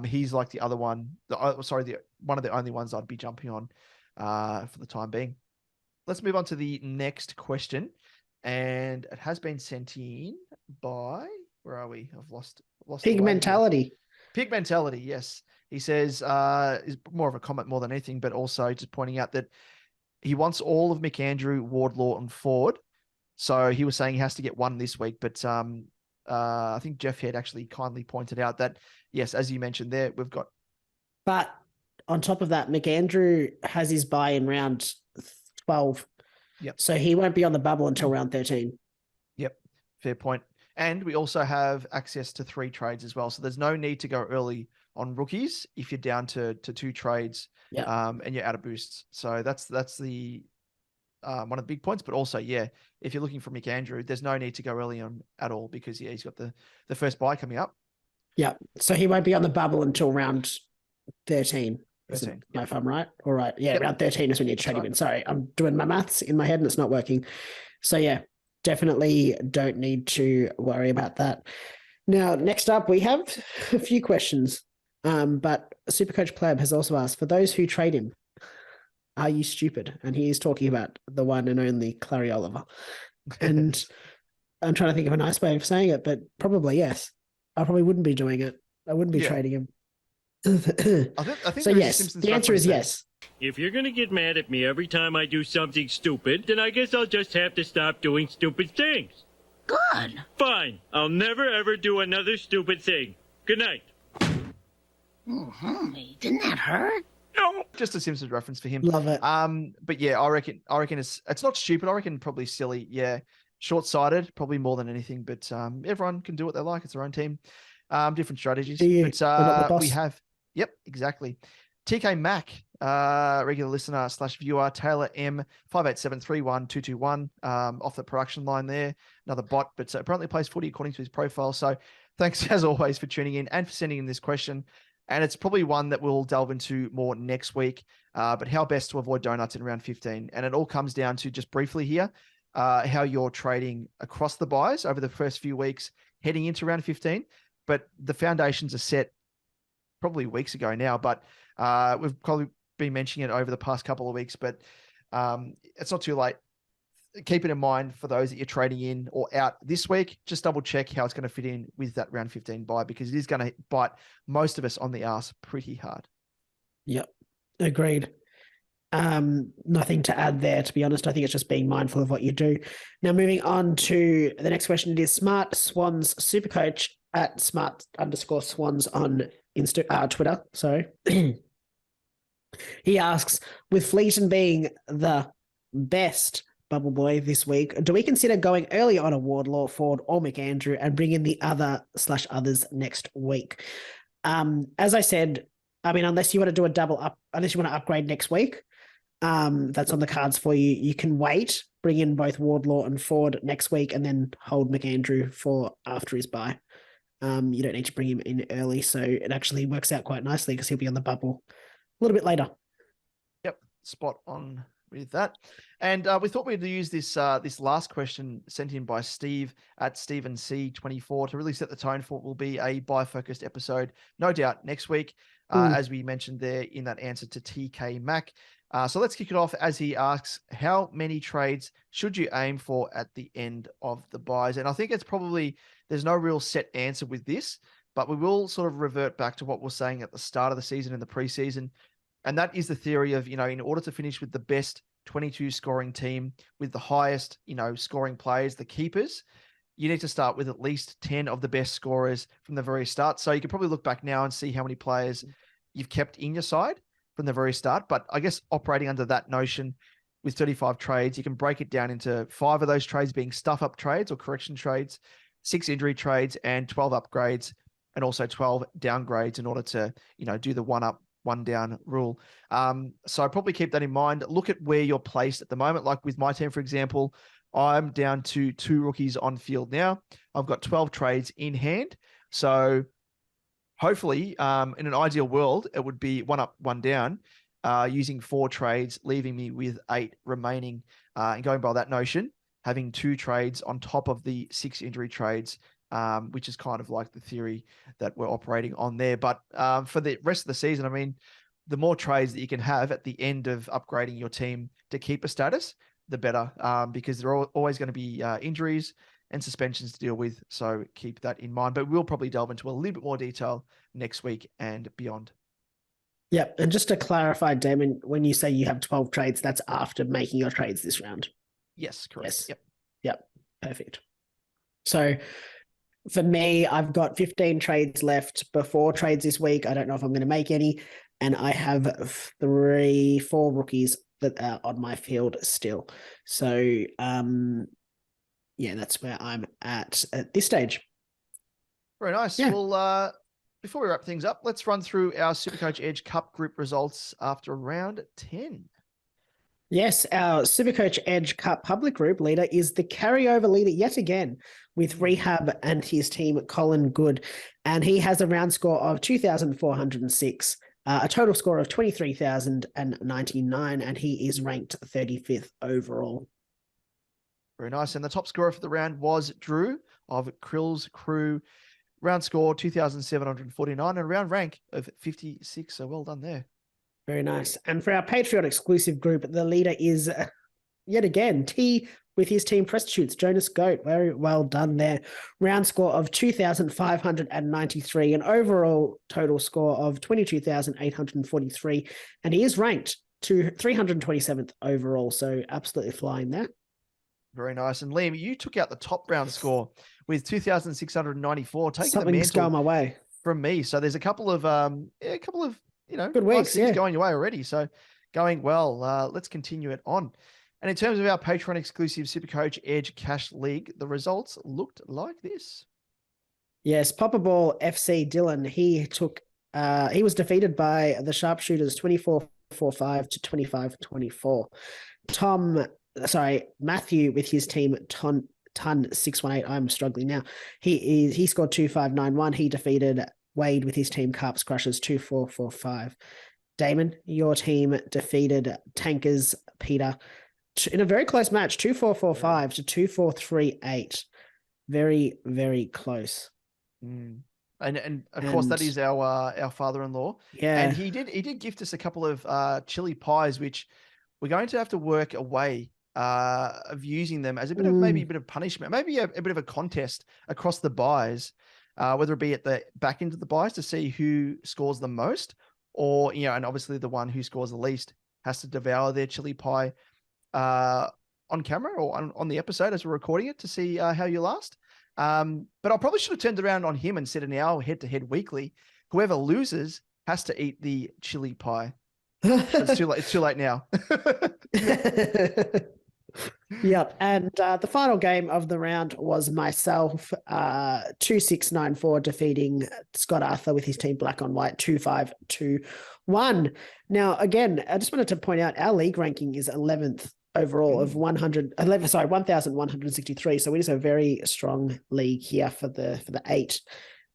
Speaker 1: He's like the other one, one of the only ones I'd be jumping on for the time being. Let's move on to the next question. And it has been sent in by, where are we? I've lost
Speaker 4: Pig mentality.
Speaker 1: Pig mentality, yes. He says, is more of a comment more than anything, but also just pointing out that he wants all of McAndrew, Wardlaw, and Ford. So he was saying he has to get one this week, but I think Jeff had actually kindly pointed out that, yes, as you mentioned there, we've got.
Speaker 4: But on top of that, McAndrew has his buy in round 12.
Speaker 1: Yep.
Speaker 4: So he won't be on the bubble until round 13.
Speaker 1: Yep. Fair point. And we also have access to 3 trades as well. So there's no need to go early on rookies if you're down to 2 trades and you're out of boosts. So that's the one of the big points. But also, yeah, if you're looking for McAndrew, there's no need to go early on at all because, yeah, he's got the first buy coming up.
Speaker 4: Yeah. So he won't be on the bubble until round 13.
Speaker 1: 13.
Speaker 4: If I'm right. All right. Yeah, round 13 is when you trade him in. Sorry, I'm doing my maths in my head and it's not working. So yeah, definitely don't need to worry about that. Now, next up, we have a few questions. But SuperCoach Pleb has also asked, for those who trade him, are you stupid? And he is talking about the one and only Clary Oliver. And I'm trying to think of a nice way of saying it, but probably yes. I probably wouldn't be doing it. I wouldn't be trading him.
Speaker 1: I think
Speaker 4: so yes, the answer is yes.
Speaker 7: If you're going to get mad at me every time I do something stupid, then I guess I'll just have to stop doing stupid things.
Speaker 8: Good.
Speaker 7: Fine. I'll never ever do another stupid thing. Good night.
Speaker 8: Oh, homie, didn't that hurt?
Speaker 7: No.
Speaker 1: Just a Simpsons reference for him.
Speaker 4: Love it.
Speaker 1: But yeah, I reckon it's not stupid. I reckon probably silly. Yeah. Short-sighted, probably more than anything, but everyone can do what they like. It's their own team. Different strategies. But we have, yep, exactly. TK Mac, regular listener / viewer, Taylor M 587312221, off the production line there. Another bot, but apparently plays footy according to his profile. So thanks as always for tuning in and for sending in this question. And it's probably one that we'll delve into more next week. But how best to avoid donuts in round 15. And it all comes down to, just briefly here, how you're trading across the buys over the first few weeks heading into round 15. But the foundations are set probably weeks ago now, but we've probably been mentioning it over the past couple of weeks, but it's not too late. Keep it in mind for those that you're trading in or out this week. Just double check how it's going to fit in with that round 15 buy, because it is going to bite most of us on the arse pretty hard.
Speaker 4: Yep. Agreed. Nothing to add there, to be honest. I think it's just being mindful of what you do. Now, moving on to the next question. It is Smart Swans Supercoach at smart_swans on Twitter. Sorry. He asks, with Fleeton being the best bubble boy this week, do we consider going early on a Wardlaw, Ford, or McAndrew and bring in the other/others next week? As I said, I mean, unless you want to do a double up, unless you want to upgrade next week, that's on the cards for you. You can wait, bring in both Wardlaw and Ford next week, and then hold McAndrew for after his bye. You don't need to bring him in early. So it actually works out quite nicely because he'll be on the bubble a little bit later.
Speaker 1: Yep, spot on with that. And we thought we'd use this this last question sent in by Steve at StephenC24 to really set the tone for what will be a buy-focused episode, no doubt, next week, as we mentioned there in that answer to TK Mac. So let's kick it off as he asks, how many trades should you aim for at the end of the buys? And I think it's probably, there's no real set answer with this, but we will sort of revert back to what we're saying at the start of the season and the preseason. And that is the theory of, in order to finish with the best 22 scoring team with the highest, scoring players, the keepers, you need to start with at least 10 of the best scorers from the very start. So you can probably look back now and see how many players you've kept in your side from the very start. But I guess operating under that notion with 35 trades, you can break it down into 5 of those trades being stuff-up trades or correction trades, 6 injury trades, and 12 upgrades, and also 12 downgrades in order to, do the 1 up, 1 down rule. So probably keep that in mind. Look at where you're placed at the moment. Like with my team, for example, I'm down to 2 rookies on field now. I've got 12 trades in hand. So hopefully, in an ideal world, it would be 1 up, 1 down, using 4 trades, leaving me with 8 remaining. And going by that notion, having 2 trades on top of the 6 injury trades, which is kind of like the theory that we're operating on there. But for the rest of the season, I mean, the more trades that you can have at the end of upgrading your team to keep a status, the better, because there are always going to be injuries and suspensions to deal with. So keep that in mind. But we'll probably delve into a little bit more detail next week and beyond.
Speaker 4: Yeah. And just to clarify, Damon, when you say you have 12 trades, that's after making your trades this round.
Speaker 1: Yes, correct.
Speaker 4: Yes. Yep. Perfect. So for me, I've got 15 trades left before trades this week. I don't know if I'm going to make any. And I have 4 rookies that are on my field still. So, that's where I'm at this stage.
Speaker 1: Very nice.
Speaker 4: Yeah.
Speaker 1: Well, before we wrap things up, let's run through our SuperCoach Edge Cup group results after round 10.
Speaker 4: Yes, our SuperCoach Edge Cup public group leader is the carryover leader yet again with Rehab and his team, Colin Good. And he has a round score of 2,406, a total score of 23,099, and he is ranked 35th overall.
Speaker 1: Very nice. And the top scorer for the round was Drew of Krill's Crew. Round score 2,749 and a round rank of 56. So well done there.
Speaker 4: Very nice. And for our Patreon exclusive group, the leader is yet again T with his team Prostitutes, Jonas Goat. Very well done there. Round score of 2,593, an overall total score of 22,843. And he is ranked to 327th overall. So absolutely flying there.
Speaker 1: Very nice. And Liam, you took out the top round score with 2,694, taking
Speaker 4: Something's
Speaker 1: the mantle
Speaker 4: going my way
Speaker 1: from me. So there's a couple of
Speaker 4: good weeks,
Speaker 1: things going your way already. So going well. Let's continue it on. And in terms of our Patreon exclusive SuperCoach Edge Cash League, the results looked like this.
Speaker 4: Yes, Popper Ball FC Dylan, he was defeated by the Sharpshooters 24-45 to 25-24. Matthew with his team Ton 618. I'm struggling now. He scored 2591. He defeated Wade with his team Carps Crushers 2445. Damon, your team defeated Tankers Peter in a very close match, 2445 to 2438. Very, very close.
Speaker 1: And of course that is our father-in-law.
Speaker 4: Yeah.
Speaker 1: And he did gift us a couple of chili pies, which we're going to have to work a way of using them as a bit of maybe a bit of punishment, maybe a bit of a contest across the buys, whether it be at the back end of the buys to see who scores the most, or and obviously the one who scores the least has to devour their chili pie on camera or on the episode as we're recording it to see how you last. But I probably should have turned around on him and said in our head-to-head weekly, whoever loses has to eat the chili pie. It's too late. It's too late now.
Speaker 4: Yep. And the final game of the round was myself, 2694, defeating Scott Arthur with his team Black on White 2521. Now, again, I just wanted to point out our league ranking is 11th overall of 1,163. So it is a very strong league here for the 8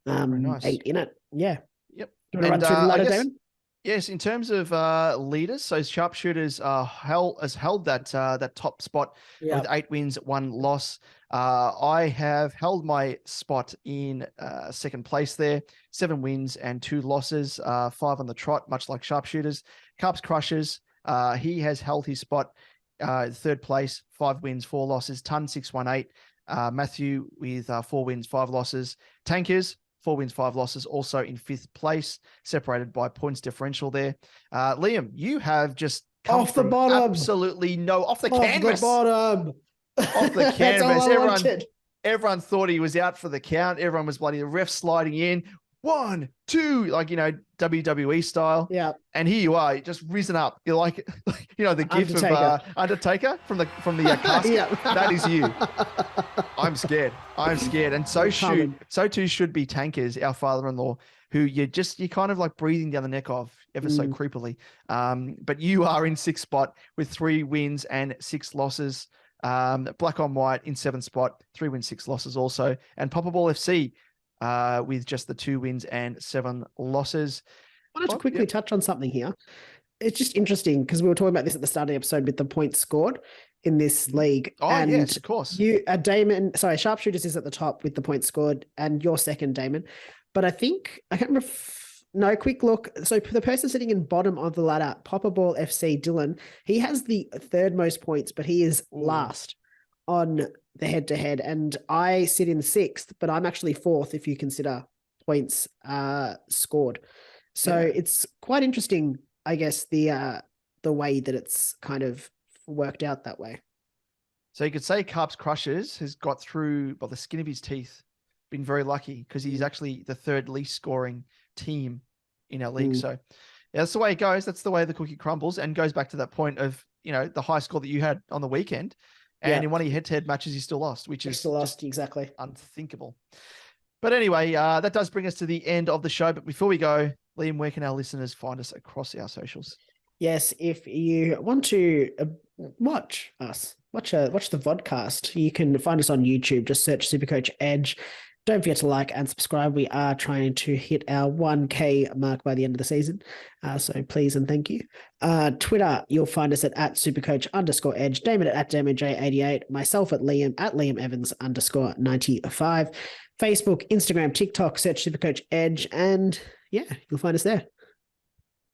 Speaker 1: nice.
Speaker 4: 8 in it. Yeah.
Speaker 1: Yep.
Speaker 4: Do you want to run through the ladder, Damon?
Speaker 1: Yes, in terms of leaders, so sharpshooters has held that top spot with 8 wins, 1 loss. I have held my spot in second place there, 7 wins and 2 losses, 5 on the trot, much like sharpshooters. Carps Crushers, he has held his spot third place, 5 wins, 4 losses. Ton 618, Matthew with 4 wins, 5 losses. Tankers, 4 wins, 5 losses, also in 5th place, separated by points differential there. Liam, you have just come
Speaker 4: off the
Speaker 1: from
Speaker 4: bottom.
Speaker 1: Absolutely no, off the
Speaker 4: Off
Speaker 1: canvas.
Speaker 4: the bottom.
Speaker 1: Off the
Speaker 4: That's
Speaker 1: canvas.
Speaker 4: all I wanted.
Speaker 1: Everyone thought he was out for the count. Everyone was bloody, the ref sliding in. 1, 2, like, WWE style.
Speaker 4: Yeah.
Speaker 1: And here you are, just risen up. You're like, the gif
Speaker 4: Undertaker.
Speaker 1: of Undertaker from the casket.
Speaker 4: Yeah.
Speaker 1: That is you. I'm scared. And so too should be Tankers, our father-in-law, who you're kind of like breathing down the neck of ever so creepily. But you are in 6th spot with 3 wins and 6 losses. Black on White in 7th spot, 3 wins, 6 losses also. And Popperball FC with just the 2 wins and 7 losses.
Speaker 4: I wanted to quickly touch on something here. It's just interesting because we were talking about this at the start of the episode with the points scored in this league.
Speaker 1: Oh,
Speaker 4: and
Speaker 1: yes, of course.
Speaker 4: Sharpshooters is at the top with the points scored, and you're second, Damon. But I think, I can't remember. No, quick look. So the person sitting in bottom of the ladder, Popperball FC, Dylan, he has the 3rd most points, but he is last on the head-to-head. And I sit in 6th, but I'm actually 4th if you consider points scored. So it's quite interesting, I guess, the way that it's kind of worked out that way.
Speaker 1: So you could say Carps Crushers has got through by the skin of his teeth, been very lucky because he's actually the 3rd least scoring team in our league. So that's the way it goes. That's the way the cookie crumbles, and goes back to that point of, the high score that you had on the weekend. And in one of your head-to-head matches, you still lost, which is
Speaker 4: still lost, exactly
Speaker 1: unthinkable. But anyway, that does bring us to the end of the show. But before we go, Liam, where can our listeners find us across our socials?
Speaker 4: Yes, if you want to watch the vodcast, you can find us on YouTube. Just search SuperCoach Edge. Don't forget to like and subscribe. We are trying to hit our 1K mark by the end of the season. So please and thank you. Twitter, you'll find us at @SuperCoach_Edge, Damon at DamonJ88, myself at Liam @LiamEvans_95. Facebook, Instagram, TikTok, search SuperCoach Edge, and you'll find us there.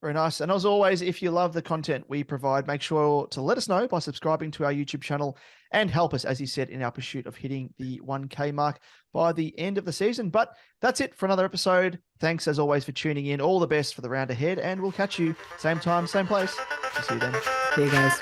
Speaker 1: Very nice. And as always, if you love the content we provide, make sure to let us know by subscribing to our YouTube channel and help us, as you said, in our pursuit of hitting the 1K mark by the end of the season. But that's it for another episode. Thanks, as always, for tuning in. All the best for the round ahead, and we'll catch you same time, same place. See you then.
Speaker 4: See you guys.